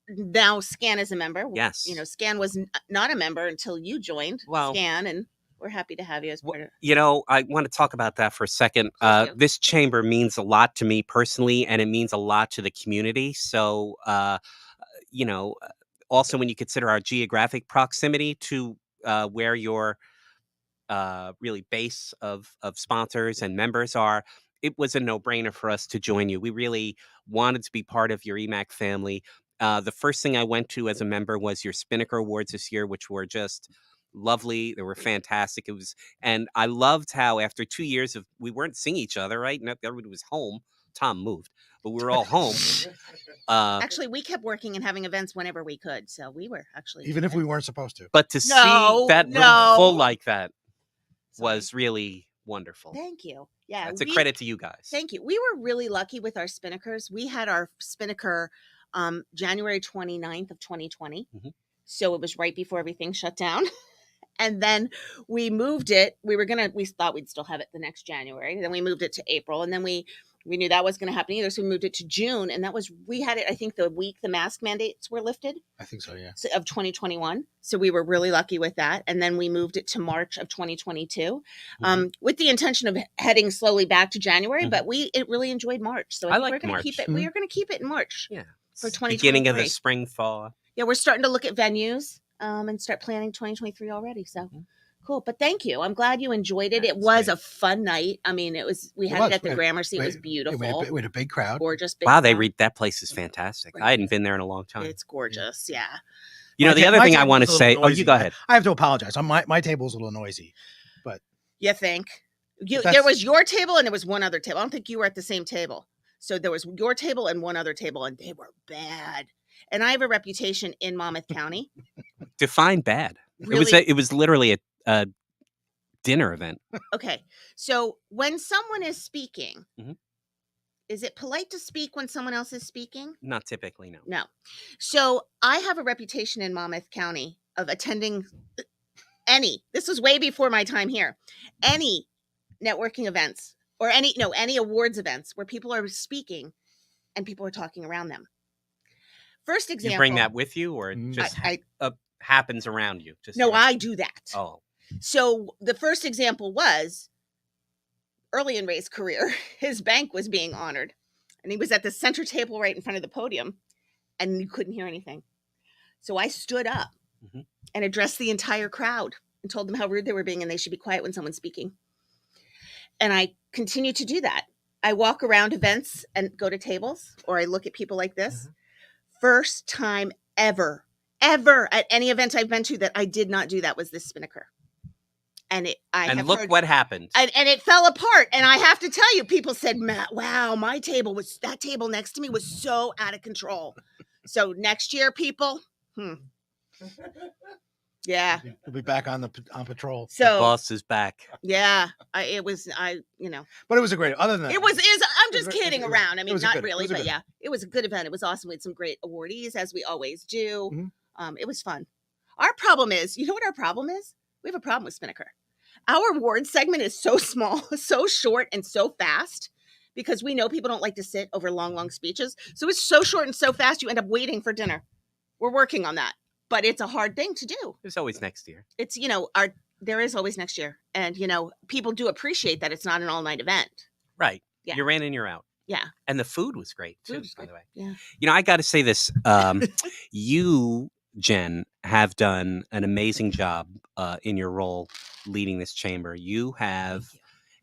Now Scan is a member. Yes. Scan was not a member until you joined Scan, and we're happy to have you as part of it. I want to talk about that for a second. This chamber means a lot to me personally, and it means a lot to the community. So, also when you consider our geographic proximity to where your really base of sponsors and members are, it was a no-brainer for us to join you. We really wanted to be part of your EMAC family. The first thing I went to as a member was your Spinnaker Awards this year, which were just lovely. They were fantastic. And I loved how after 2 years we weren't seeing each other, right? Everybody was home. Tom moved, but we were all home. Actually, we kept working and having events whenever we could. So we were actually, even if we weren't supposed to. But to see that room full like that was really wonderful. Thank you. Yeah. That's a credit to you guys. Thank you. We were really lucky with our Spinnakers. We had our Spinnaker January 29th of 2020. So it was right before everything shut down. And then we moved it. We thought we'd still have it the next January. Then we moved it to April. And then we knew that wasn't going to happen either. So we moved it to June. And we had it, I think, the week the mask mandates were lifted. I think so, yeah. Of 2021. So we were really lucky with that. And then we moved it to March of 2022 with the intention of heading slowly back to January. But it really enjoyed March. So I think we're going to keep it. We are going to keep it in March. Yeah. For 2023. Beginning of the spring, fall. Yeah, we're starting to look at venues and start planning 2023 already. So cool. But thank you. I'm glad you enjoyed it. It was a fun night. I mean, we had it at the Gramercy. It was beautiful. We had a big crowd. Gorgeous. Big crowd. That place is fantastic. I hadn't been there in a long time. It's gorgeous. Yeah. The other thing I want to say. Oh, you go ahead. I have to apologize. My table's a little noisy, but you think there was your table and there was one other table. I don't think you were at the same table. So there was your table and one other table, and they were bad. And I have a reputation in Monmouth County. Define bad. Really? It was literally a dinner event. Okay. So when someone is speaking, is it polite to speak when someone else is speaking? Not typically, no. No. So I have a reputation in Monmouth County of attending this was way before my time here, any networking events or any awards events where people are speaking and people are talking around them. First example. You bring that with you, or it just happens around you? Just no, I do that. Oh. So the first example was early in Ray's career, his bank was being honored, and he was at the center table right in front of the podium, and you couldn't hear anything. So I stood up and addressed the entire crowd and told them how rude they were being and they should be quiet when someone's speaking. And I continue to do that. I walk around events and go to tables, or I look at people like this. First time ever at any event I've been to that I did not do that was this Spinnaker. And look what happened. And it fell apart. And I have to tell you, people said, Matt, wow, that table next to me was so out of control. So next year, people, yeah, we'll be back on patrol. So the boss is back. Yeah, but it was a great. Other than that, I'm just kidding around. I mean, not really, but yeah, it was a good event. It was awesome. We had some great awardees, as we always do. It was fun. Our problem is, you know what our problem is? We have a problem with Spinnaker. Our award segment is so small, so short, and so fast because we know people don't like to sit over long speeches. So it's so short and so fast, you end up waiting for dinner. We're working on that, but it's a hard thing to do. There's always next year. It's, there is always next year. And, people do appreciate that it's not an all-night event. Right. Yeah. You're in and you're out. Yeah. And the food was great, too, by the way. Yeah. I got to say this. You, Jen, have done an amazing job in your role leading this chamber. You have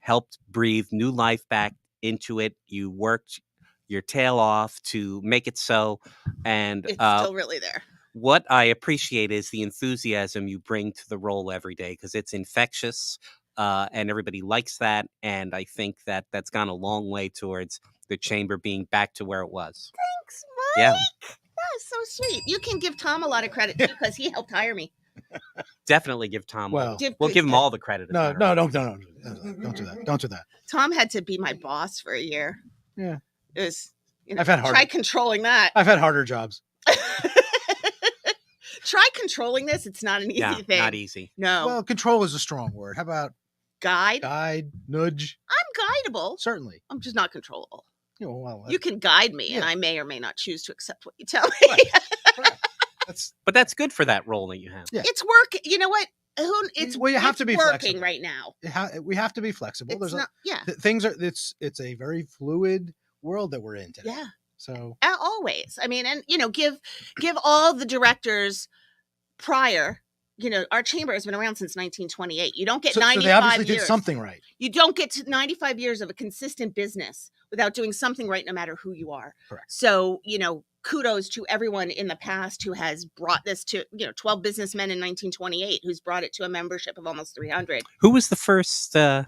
helped breathe new life back into it. You worked your tail off to make it so. And it's still really there. What I appreciate is the enthusiasm you bring to the role every day, because it's infectious and everybody likes that. And I think that that's gone a long way towards the chamber being back to where it was. Thanks, Mike. Yeah. That's so sweet. You can give Tom a lot of credit too, because he helped hire me. Definitely give Tom. Well, we'll give him all the credit. No, don't do that. Don't do that. Tom had to be my boss for a year. Yeah, it was. I've had harder. Try controlling that. I've had harder jobs. Try controlling this. It's not an easy thing. Not easy. No. Well, control is a strong word. How about guide? Guide, nudge. I'm guidable. Certainly. I'm just not controllable. Well, you can guide me, and I may or may not choose to accept what you tell me. Right. But that's good for that role that you have. Yeah. It's work. You know what? You have to be working flexible right now. We have to be flexible. It's not. Things are. It's a very fluid world that we're in today. Yeah. So always. I mean, and give all the directors prior. Our chamber has been around since 1928. You don't get 95 so they obviously years. did something right. You don't get to 95 years of a consistent business without doing something right, no matter who you are. Correct. So, kudos to everyone in the past who has brought this to, 12 businessmen in 1928, who's brought it to a membership of almost 300. Who was the first I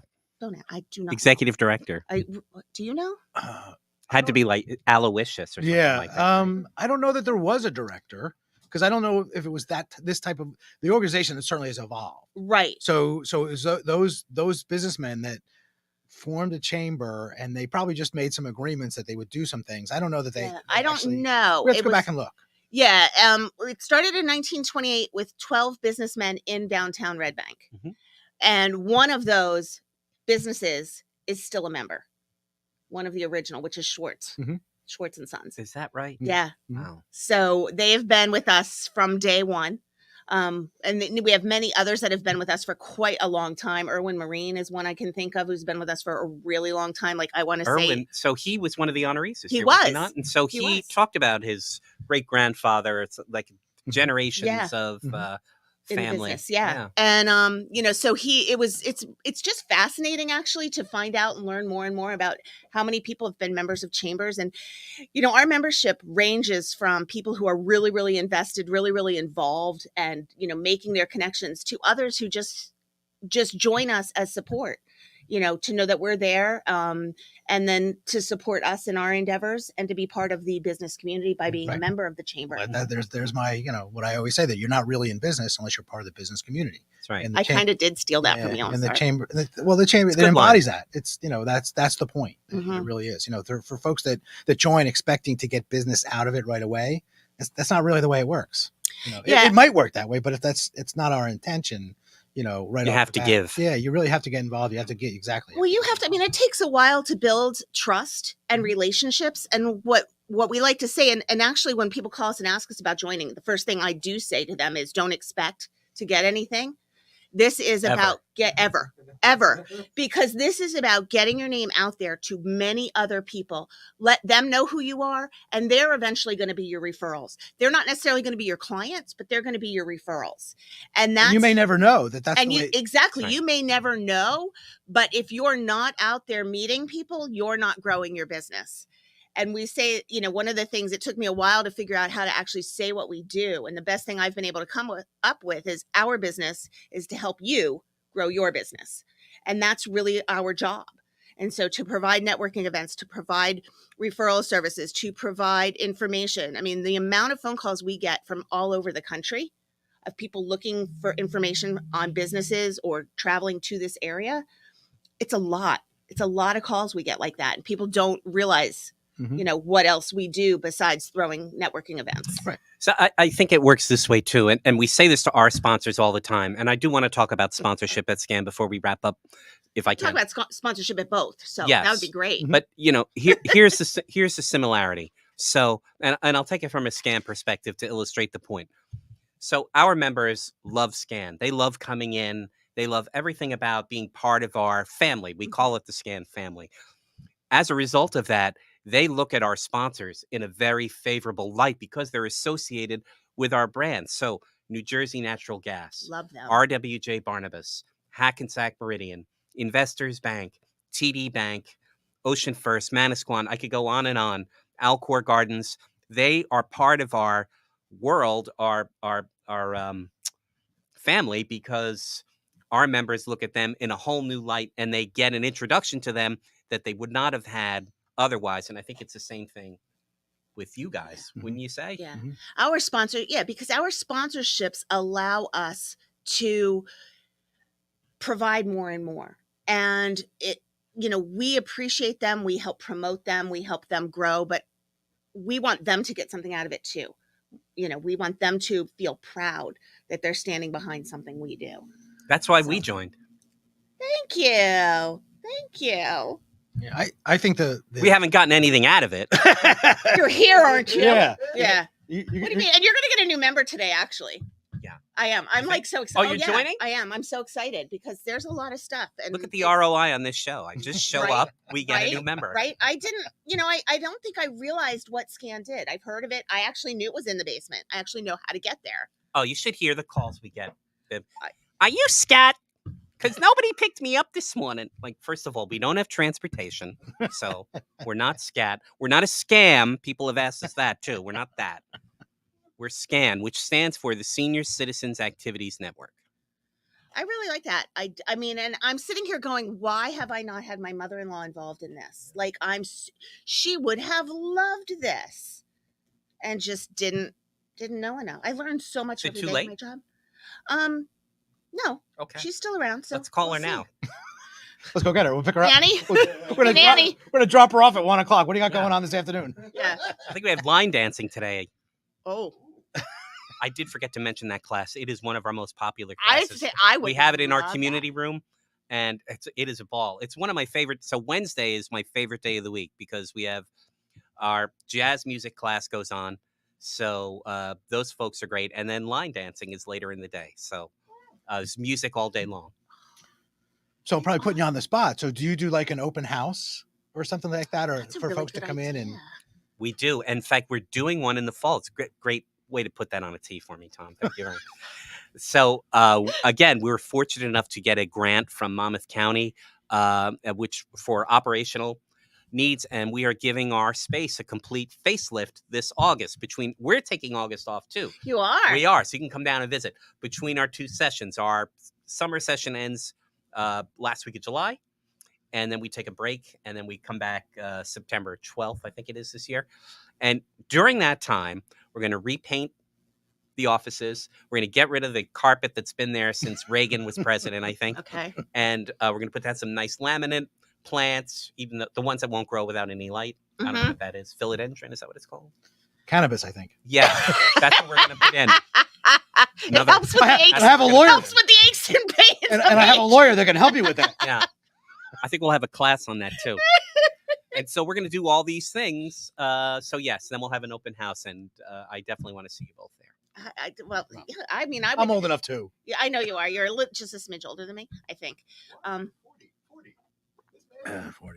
do not executive director? Do you know? Had to be like Aloysius or something like that. Right? I don't know that there was a director, because I don't know if it was this type of the organization that certainly has evolved. Right. So it was those businessmen that formed a chamber, and they probably just made some agreements that they would do some things. I don't know that they. I don't know. We have to go back and look. Yeah. It started in 1928 with 12 businessmen in downtown Red Bank, and one of those businesses is still a member. One of the original, which is Schwartz. Schwartz and Sons. Is that right? Yeah. Wow. So they've been with us from day one. And we have many others that have been with us for quite a long time. Erwin Marine is one I can think of who's been with us for a really long time. Like, I want to say. So he was one of the honorees this year, was he not? And so he talked about his great-grandfather. It's like generations of family. Business, and so it's just fascinating actually to find out and learn more and more about how many people have been members of chambers. And our membership ranges from people who are really, really invested, really, really involved, and making their connections, to others who just join us as support, to know that we're there, and then to support us in our endeavors and to be part of the business community by being a member of the chamber. There's my, what I always say, that you're not really in business unless you're part of the business community. That's right. And I kind of did steal that from you. And the chamber, the chamber that embodies that. It's, that's the point. It really is. For folks that join expecting to get business out of it right away, that's not really the way it works. It might work that way, but if it's not our intention, right You off have the to bat. give. Yeah, you really have to get involved. You have to get exactly. Well, you have to. I mean, it takes a while to build trust and relationships. And what we like to say, and actually, when people call us and ask us about joining, the first thing I do say to them is, don't expect to get anything. This is about ever, because this is about getting your name out there to many other people. Let them know who you are, and they're eventually going to be your referrals. They're not necessarily going to be your clients, but they're going to be your referrals. And that's, you may never know that's and the you way. exactly, Right. you may never know, but if you're not out there meeting people, you're not growing your business. And we say, one of the things, it took me a while to figure out how to actually say what we do. And the best thing I've been able to come up with is our business is to help you grow your business. And that's really our job. And so to provide networking events, to provide referral services, to provide information. I mean, the amount of phone calls we get from all over the country of people looking for information on businesses or traveling to this area, it's a lot. It's a lot of calls we get like that. And people don't realize what else we do besides throwing networking events. Right. So I think it works this way too. And we say this to our sponsors all the time. And I do want to talk about sponsorship at SCAN before we wrap up, if I can. Talk about sponsorship at both. So Yes. that would be great. But, here's the similarity. So, and I'll take it from a SCAN perspective to illustrate the point. So our members love SCAN. They love coming in. They love everything about being part of our family. We call it the SCAN family. As a result of that, they look at our sponsors in a very favorable light because they're associated with our brand. So New Jersey Natural Gas, Love them. RWJ Barnabas, Hackensack Meridian, Investors Bank, TD Bank, Ocean First, Manasquan. I could go on and on. Alcor Gardens. They are part of our world, our family, because our members look at them in a whole new light and they get an introduction to them that they would not have had otherwise. And I think it's the same thing with you guys, wouldn't you say? Yeah. Our sponsor, because our sponsorships allow us to provide more and more. And we appreciate them. We help promote them. We help them grow, but we want them to get something out of it too. We want them to feel proud that they're standing behind something we do. That's why we joined. Thank you. Yeah, I think we haven't gotten anything out of it. You're here, aren't you? Yeah. Yeah. What do you mean? And you're going to get a new member today, actually. Yeah. I am. I'm like so excited. Oh, you're joining? I am. I'm so excited because there's a lot of stuff. And look at the ROI on this show. I just show up, we get a new member. Right. I didn't, I don't think I realized what SCAN did. I've heard of it. I actually knew it was in the basement. I actually know how to get there. Oh, you should hear the calls we get. Are you scat? Because nobody picked me up this morning. Like, first of all, we don't have transportation. So we're not scat. We're not a scam. People have asked us that too. We're not that. We're SCAN, which stands for the Senior Citizens Activities Network. I really like that. I mean, and I'm sitting here going, why have I not had my mother-in-law involved in this? Like, she would have loved this and just didn't know enough. I learned so much every day of my job. No. Okay. She's still around. So let's call her now. Let's go get her. We'll pick her up. Annie? We're gonna drop her off at 1:00. What do you got going on this afternoon? Yeah. I think we have line dancing today. Oh. I did forget to mention that class. It is one of our most popular classes. We have it in our community room, and it is a ball. It's one of my favorite. So Wednesday is my favorite day of the week because we have our jazz music class goes on. So those folks are great. And then line dancing is later in the day. So there's music all day long. So I'm probably putting you on the spot. So do you do like an open house or something like that, or for folks to come in and? We do. In fact, we're doing one in the fall. It's a great way to put that on a tee for me, Tom. Thank you very much. So again, we were fortunate enough to get a grant from Monmouth County, which for operational needs, and we are giving our space a complete facelift this August. We're taking August off too. You are. We are. So you can come down and visit between our two sessions. Our summer session ends last week of July, and then we take a break, and then we come back September 12th, I think it is this year. And during that time, we're going to repaint the offices. We're going to get rid of the carpet that's been there since Reagan was president, I think. Okay. And we're going to put down some nice laminate plants, even the ones that won't grow without any light. I don't know what that is. Philodendron, is that what it's called? Cannabis, I think. Yeah, that's what we're going to put in. It helps with the aches. I have a lawyer. Helps with the aches and pains. and I have a lawyer that can help you with that. Yeah. I think we'll have a class on that too. And so we're going to do all these things. So yes, then we'll have an open house, and I definitely want to see you both there. Well, yeah, I mean, I would, I'm old enough too. Yeah, I know you are. You're just a smidge older than me, I think. 40.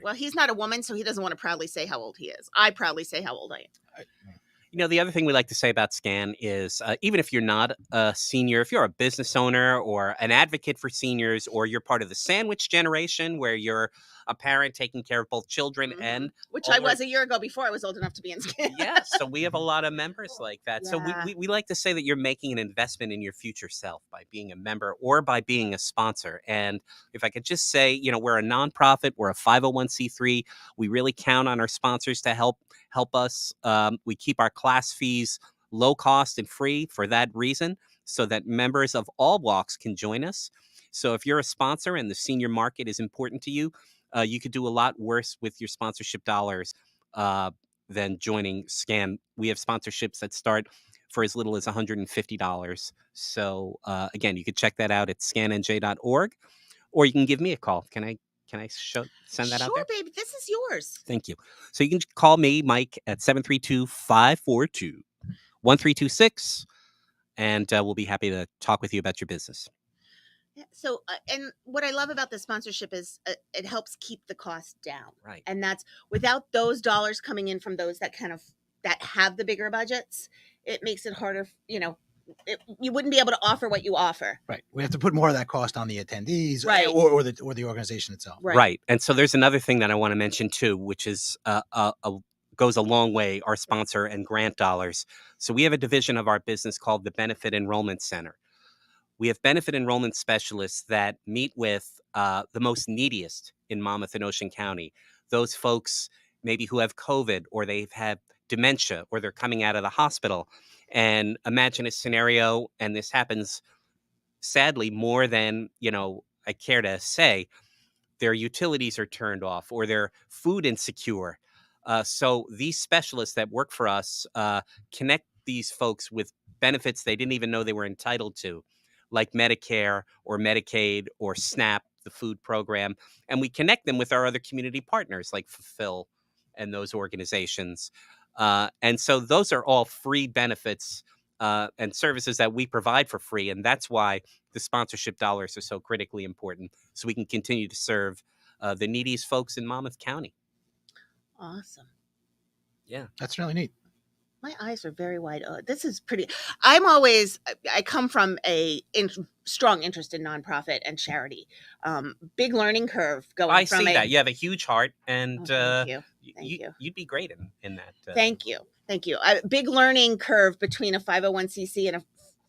Well, he's not a woman, so he doesn't want to proudly say how old he is. I proudly say how old I am. You know, the other thing we like to say about SCAN is even if you're not a senior, if you're a business owner or an advocate for seniors, or you're part of the sandwich generation where you're a parent taking care of both children and which I was a year ago before I was old enough to be in SCAN. Yeah, so we have a lot of members like that. Yeah. So we like to say that you're making an investment in your future self by being a member or by being a sponsor. And if I could just say, you know, we're a nonprofit, we're a 501c3. We really count on our sponsors to help us. We keep our class fees low cost and free for that reason, so that members of all walks can join us. So if you're a sponsor and the senior market is important to you, you could do a lot worse with your sponsorship dollars than joining SCAN. We have sponsorships that start for as little as $150. So again, you could check that out at scannj.org, or you can give me a call. Can I send that out there? Sure, baby. This is yours. Thank you. So you can call me, Mike, at 732-542-1326, and we'll be happy to talk with you about your business. Yeah, so, and what I love about the sponsorship is it helps keep the cost down. Right. And that's without those dollars coming in from those that that have the bigger budgets, it makes it harder, you know, you wouldn't be able to offer what you offer. Right. We have to put more of that cost on the attendees, right, or the organization itself. Right. And so there's another thing that I want to mention too, which is goes a long way, our sponsor and grant dollars. So we have a division of our business called the Benefit Enrollment Center. We have benefit enrollment specialists that meet with the most neediest in Monmouth and Ocean County. Those folks maybe who have COVID, or they've had dementia, or they're coming out of the hospital. And imagine a scenario, and this happens sadly more than, you know, I care to say, their utilities are turned off or they're food insecure. So these specialists that work for us connect these folks with benefits they didn't even know they were entitled to, like Medicare or Medicaid or SNAP, the food program. And we connect them with our other community partners like Fulfill and those organizations. And so those are all free benefits and services that we provide for free. And that's why the sponsorship dollars are so critically important, so we can continue to serve the neediest folks in Monmouth County. Awesome. Yeah. That's really neat. My eyes are very wide. This is pretty. I come from a strong interest in nonprofit and charity. Big learning curve going I from see that. You have a huge heart, and thank you. Thank you. You'd be great in that. Thank you. Thank you. Big learning curve between a 501c and a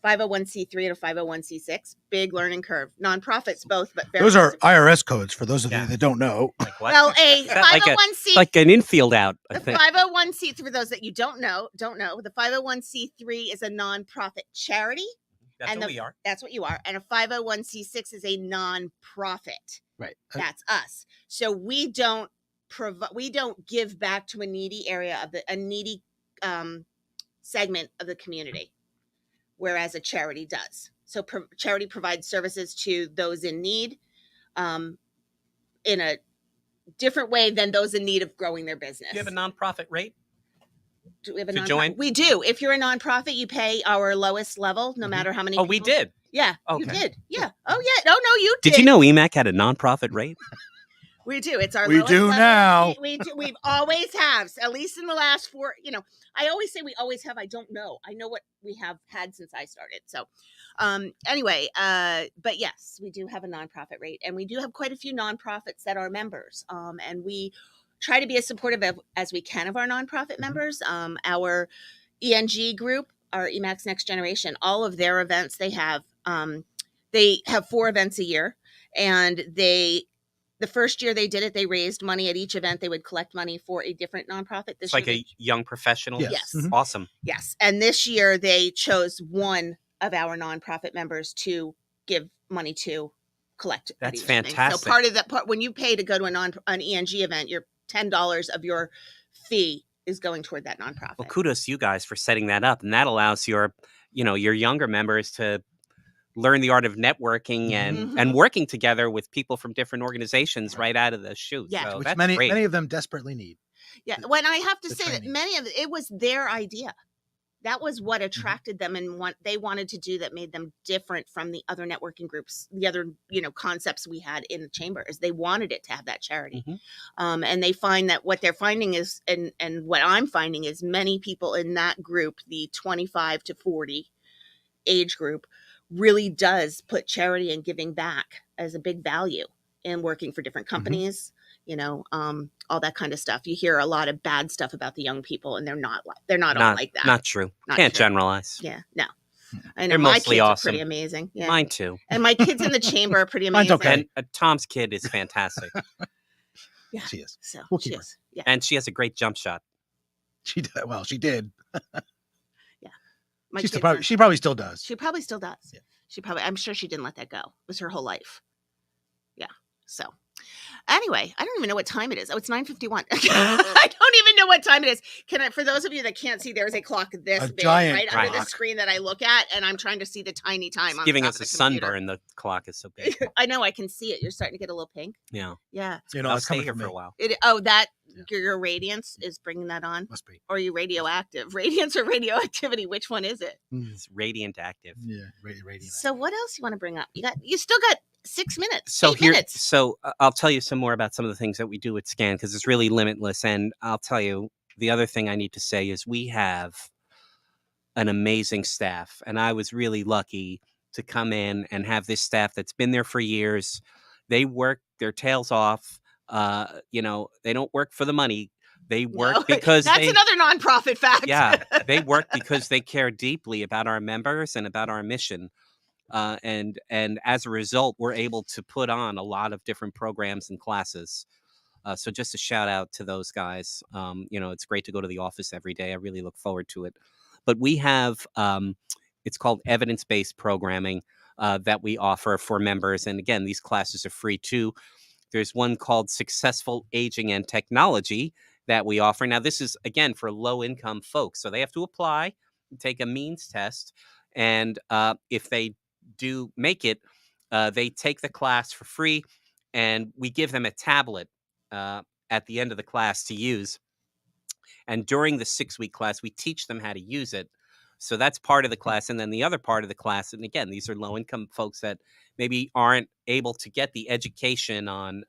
501c3 and a 501c6. Big learning curve. Nonprofits both, but very those are IRS codes for those of you that don't know. Like what? Well, a 501c like an infield out. I the think. 501c, for those that you don't know, the 501c3 is a nonprofit charity. That's what we are. That's what you are. And a 501c6 is a nonprofit. Right. That's us. So we don't give back to a needy area of a needy segment of the community, whereas a charity does. So charity provides services to those in need in a different way than those in need of growing their business. Do you have a nonprofit rate? Do we have a to join? We do. If you're a nonprofit, you pay our lowest level, no matter how many. Oh, we did. Yeah, okay. You did. Yeah. Oh, yeah. No, you did. Did you know EMAC had a nonprofit rate? We do. It's our. We do now. We do. We've always have, at least in the last 4. You know, I always say we always have. I don't know. I know what we have had since I started. So, anyway, but yes, we do have a nonprofit rate, and we do have quite a few nonprofits that are members. And we try to be as supportive as we can of our nonprofit members. Our ENG group, our EMAX Next Generation, all of their events they have 4 events a year, and the first year they did it, they raised money at each event. They would collect money for a different nonprofit. It's like a young professional. Yes. Mm-hmm. Awesome. Yes. And this year they chose one of our nonprofit members to give money to collect. That's fantastic. So part of that when you pay to go to an ENG event, your $10 of your fee is going toward that nonprofit. Well, kudos to you guys for setting that up. And that allows your younger members to learn the art of networking and Mhm. working together with people from different organizations right out of the chute. Yeah. So Which that's many great. of them desperately need. Yeah. The- When I have to the say that training. many of it was their idea. That was what attracted them and what they wanted to do that made them different from the other networking groups, the other, concepts we had in the chamber is they wanted it to have that charity. Mhm. And they find that what they're finding is, and what I'm finding is many people in that group, the 25 to 40 age group, really does put charity and giving back as a big value in working for different companies, all that kind of stuff. You hear a lot of bad stuff about the young people, and they're not all like that. Not true. Not Can't true. generalize. Yeah, no. I know They're my mostly kids awesome. are pretty amazing. Yeah. Mine too. And my kids in the chamber are pretty Mine's amazing. okay. And Tom's kid is fantastic. Yeah. She is. So We'll she keep her. is. Yeah. And she has a great jump shot. She did. Well, she did. My She still kids probably, are- she probably still does. She probably still does. Yeah. I'm sure she didn't let that go. It was her whole life. Yeah. So anyway, I don't even know what time it is. Oh, it's 9:51. I don't even know what time it is. For those of you that can't see, there's a clock this A big giant right under the clock. screen that I look at, and I'm trying to see the tiny time It's on giving the us top a of the computer. sunburn. The clock is so big. I know, I can see it. You're starting to get a little pink. Yeah. Yeah. I'll It's stay coming here from for a me. while. That Yeah. your radiance is bringing that on. Must be. Or are you radioactive? Radiance or radioactivity? Which one is it? It's radiant active. Yeah, radiant. So what else you want to bring up? You still got 6 minutes. So 8 minutes. So I'll tell you some more about some of the things that we do at SCAN because it's really limitless. And I'll tell you the other thing I need to say is we have an amazing staff, and I was really lucky to come in and have this staff that's been there for years. They work their tails off. They don't work for the money. They work No, because that's another nonprofit fact. yeah, they work because they care deeply about our members and about our mission. And as a result, we're able to put on a lot of different programs and classes. So just a shout out to those guys. It's great to go to the office every day. I really look forward to it. But we have, it's called evidence-based programming that we offer for members. And again, these classes are free too. There's one called Successful Aging and Technology that we offer. Now, this is, again, for low-income folks. So they have to apply, take a means test. And if they do make it, they take the class for free. And we give them a tablet at the end of the class to use. And during the 6-week class, we teach them how to use it. So that's part of the class. And then the other part of the class, and again, these are low-income folks that maybe aren't able to get the education on,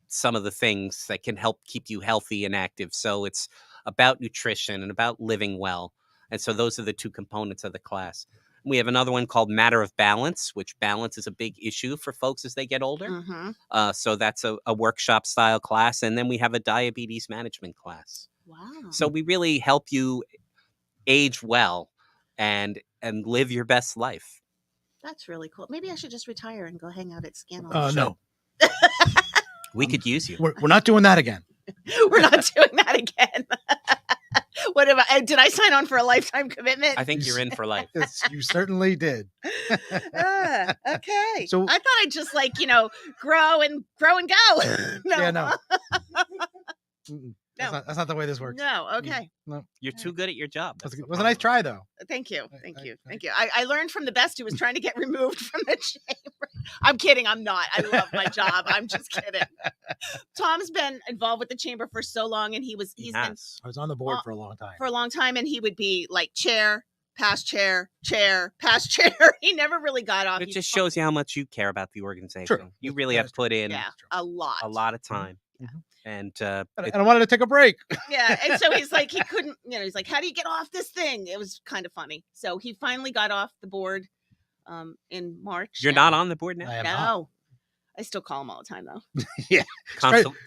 some of the things that can help keep you healthy and active. So it's about nutrition and about living well. And so those are the two components of the class. We have another one called Matter of Balance, which balance is a big issue for folks as they get older. Mm-hmm. So that's a workshop style class. And then we have a diabetes management class. Wow. So we really help you age well and live your best life. That's really cool. Maybe I should just retire and go hang out at Scan. No, We could use you. we're not doing that again. We're not doing that again. What about? Did I sign on for a lifetime commitment? I think you're in for life. Yes, you certainly did. Okay. So- I thought I'd just grow and go. No. Yeah, no. Mm-mm. No. That's not the way this works. No. Okay. You're too good at your job. It That's was a nice try, though. Thank you. I- Thank I- you. I- Thank you. I learned from the best who was trying to get removed from the chamber. I'm kidding. I'm not. I love my job. I'm just kidding. Tom's been involved with the chamber for so long, and he's been Yes. I was on the board for a long time. for a long time, and he would be like chair, past chair, chair, past chair. He never really got off. It He's just fun- shows you how much you care about the organization. True. You really have That's put in yeah, a lot. a lot of time. Mhm. And And I wanted to take a break. Yeah, and so he's like, he couldn't, he's like, how do you get off this thing? It was kind of funny. So he finally got off the board in March. you're not on the board now? I am not. No. I still call him all the time though.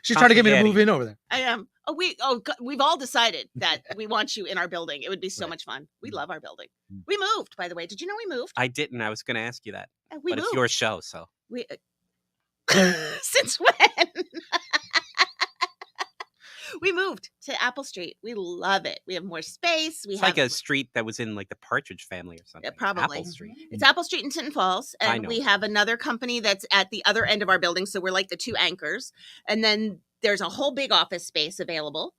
She's trying to get me to move in over there. I am. We've all decided that we want you in our building. It would be so much fun. We love our building. We moved, by the way. Did you know we moved? I didn't. I was going to ask you that. We But moved. it's your show, so. We since when? We moved to Apple Street. We love it. We have more space. It's like a street that was in like the Partridge Family or something. probably. Apple Street. It's Apple Street in Tinton Falls, I and know. we have another company that's at the other end of our building. So we're like the two anchors, and then there's a whole big office space available.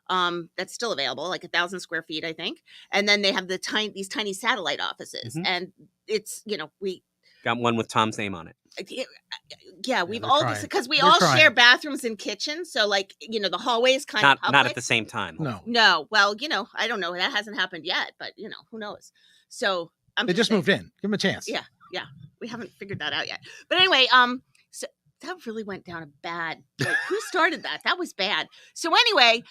That's still available, like 1,000 square feet, I think. And then they have these tiny satellite offices, Mhm. and it's we Got one with Tom's name on it. yeah, we've they're all trying. because we They're all trying. share bathrooms and kitchens, so like the hallway is kind of Not public. at the same time. No, No, well, I don't know. That hasn't happened yet, but who knows? So they just saying, moved in. Give them a chance. Yeah, we haven't figured that out yet. But anyway, so that really went down a bad. Like, who started that? That was bad. So anyway,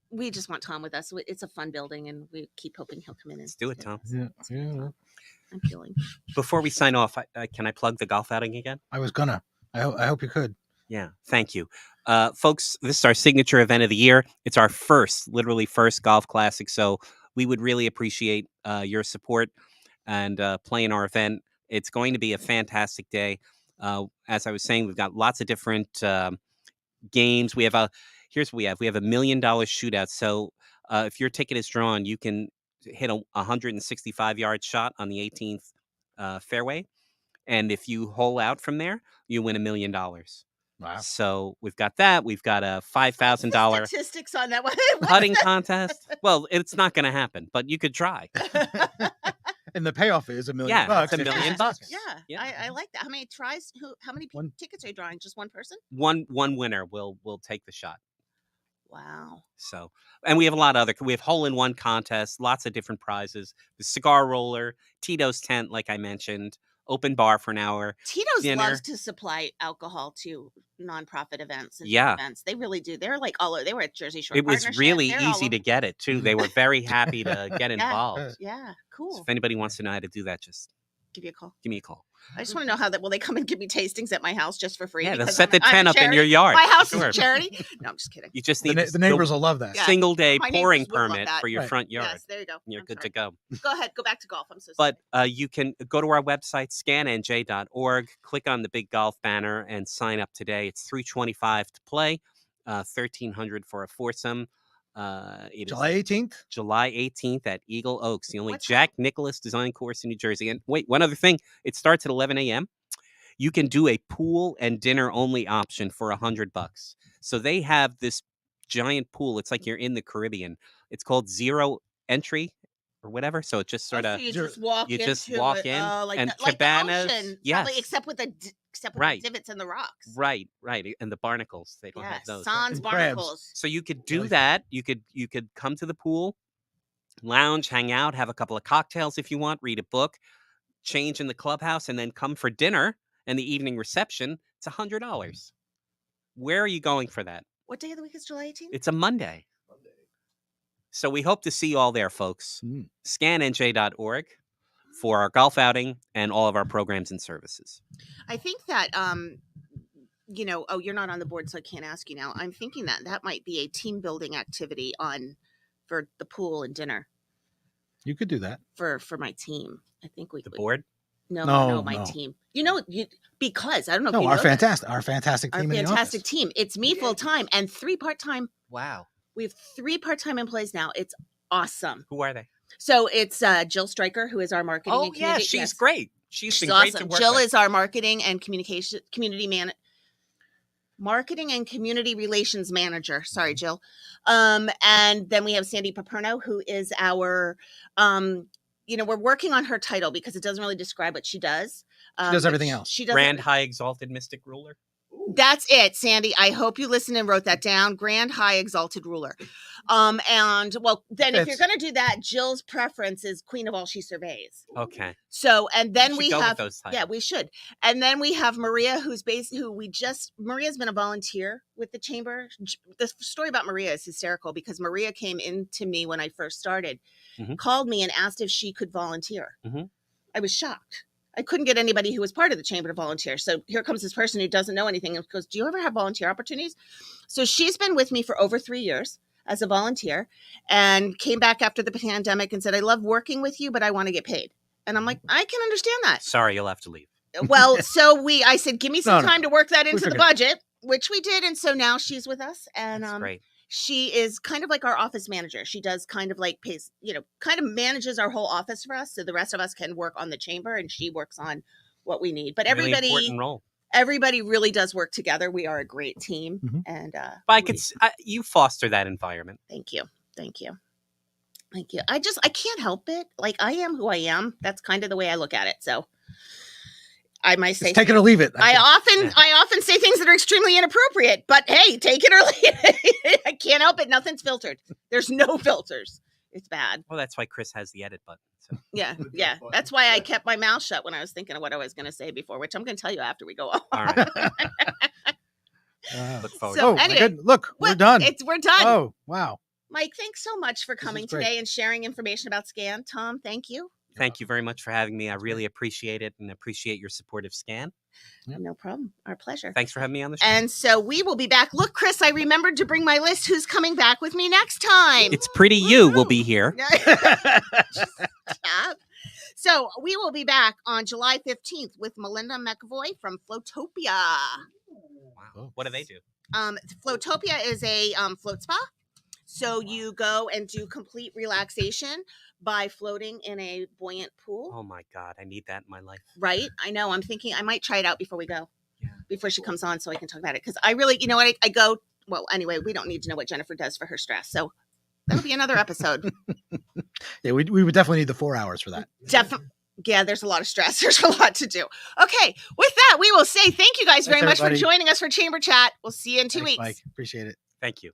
we just want Tom with us. It's a fun building, and we keep hoping he'll come in. Let's do it, Tom. Yeah. I'm feeling. Before we sign off, can I plug the golf outing again? I was gonna. I hope you could. Yeah, thank you. Folks, this is our signature event of the year. It's our literally first golf classic. So we would really appreciate your support and playing our event. It's going to be a fantastic day. As I was saying, we've got lots of different games. Here's what we have. We have $1 million shootout. So if your ticket is drawn, you can hit a 165-yard shot on the 18th fairway. And if you hole out from there, you win $1 million. Wow. So we've got that. We've got a $5,000 statistics on that one. putting contest. Well, it's not going to happen, but you could try. And the payoff is $1 million. Yeah, it's $1 if you million get bucks. tickets. Yeah, I like that. How many tries? How many One. tickets are you drawing? Just one person? One winner will take the shot. Wow. So, and we have a lot of we have hole-in-one contests, lots of different prizes. The cigar roller, Tito's tent, like I mentioned, open bar for an hour. Tito's dinner. loves to supply alcohol to nonprofit events and Yeah. events. They really do. They're like all over. They were at Jersey Shore. It was Partnership. really They're all easy to over. get it too. They were very happy to get involved. Yeah, cool. So if anybody wants to know how to do that, just Give you a call. give me a call. I just want to know how that. Will they come and give me tastings at my house just for free? Yeah, they'll Because set the I'm a tent up in charity? your yard. My house Sure. is a charity. No, I'm just kidding. You just need The neighbors will love that. Yeah. single day My pouring neighbors would love permit that. for your Right. front yard. Yes, there you go. And you're I'm good sorry. to go. Go ahead. Go back to golf. I'm so sorry. But you can go to our website, scannj.org, click on the big golf banner, and sign up today. It's $325 to play, $1,300 for a foursome. It is July 18th. July 18th at Eagle Oaks, the only What time? Jack Nicklaus design course in New Jersey. And wait, one other thing. It starts at 11 a.m. You can do a pool and dinner only option for $100. So they have this giant pool. It's like you're in the Caribbean. It's called Zero Entry or whatever. So it just sort So of you just walk you just into walk it, in, like and the, like cabanas, the ocean, yes. probably, except with the Right. divots in the rocks. right, and the barnacles. They don't Yeah, have those. sans And crabs. barnacles. So you could do Really? that. You could come to the pool, lounge, hang out, have a couple of cocktails if you want, read a book, change in the clubhouse, and then come for dinner and the evening reception. It's $100. Where are you going for that? What day of the week is July 18th? It's a Monday. So we hope to see you all there, folks. Mm. ScanNJ.org for our golf outing and all of our programs and services. I think that you're not on the board, so I can't ask you now. I'm thinking that might be a team building activity for the pool and dinner You could do that. for my team. I think we The would. board? No, my No. team. Because I don't know if No, you our know this, fantastic our team in the fantastic office. team. It's me full time and 3 part-time. Wow. We have 3 part-time employees now. It's awesome. Who are they? So it's Jill Stryker, who is our marketing. Oh, and yeah, community- she's yes. great. She's been She's great to awesome. work Jill with. is our marketing and marketing and community relations manager. Sorry, Jill. And then we have Sandy Paperno, who is our, we're working on her title because it doesn't really describe what she does. She does but everything else. She does Grand High Exalted Mystic Ruler. That's it, Sandy. I hope you listened and wrote that down. Grand High Exalted Ruler. And well, then if you're Fits. going to do that, Jill's preference is Queen of All She Surveys. Okay. So, and then should we go with have, those yeah, titles. we should. And then we have Maria, Maria's been a volunteer with the chamber. The story about Maria is hysterical because Maria came in to me when I first started, Mhm. called me and asked if she could volunteer. Mhm. I was shocked. I couldn't get anybody who was part of the chamber to volunteer. So here comes this person who doesn't know anything and goes, do you ever have volunteer opportunities? So she's been with me for over 3 years as a volunteer and came back after the pandemic and said, I love working with you, but I want to get paid. And I'm like, I can understand that. Sorry, you'll have to leave. Well, so I said, give me some No. time to work that into the figured. budget, which we did. And so now she's with us. And That's great. she is kind of like our office manager. She does kind of like kind of manages our whole office for us. So the rest of us can work on the chamber and she works on what we need. But Really everybody, important role. everybody really does work together. We are a great team, Mhm. and But you foster that environment. thank you, thank you, thank you. I can't help it. Like, I am who I am. That's kind of the way I look at it. So I might say, Just take it or leave it. I often say things that are extremely inappropriate, but hey, take it or leave it. I can't help it. Nothing's filtered. There's no filters. It's bad. Well, that's why Chris has the edit button. So. Yeah, yeah. That's why I kept my mouth shut when I was thinking of what I was going to say before, which I'm going to tell you after we go on. All right. Wow. Look forward. So, Oh, my anyway, goodness. Look, we're Well, done. we're done. Oh, wow. Mike, thanks so much for coming great. today and sharing information about SCAN. Tom, thank you. Thank you very much for having me. I really appreciate it and appreciate your support of SCAN. Yep. No problem. Our pleasure. Thanks for having me on the show. And so we will be back. Look, Chris, I remembered to bring my list. Who's coming back with me next time? It's Pretty You will be here. Stop. So we will be back on July 15th with Melinda McAvoy from Floatopia. Wow. What do they do? Floatopia is a float spa. So you go and do complete relaxation by floating in a buoyant pool. Oh my God, I need that in my life. Right? I know. I'm thinking I might try it out before we go. Yeah. Before she comes on so I can talk about it. Because I really, you know what, I go, well, anyway, we don't need to know what Jennifer does for her stress. So that'll be another episode. Yeah, we would definitely need the 4 hours for that. Definitely. Yeah, there's a lot of stress. There's a lot to do. Okay. With that, we will say thank you guys very Thanks, much for everybody. joining us for Chamber Chat. We'll see you in 2 Thanks, weeks. Mike. Appreciate it. Thank you.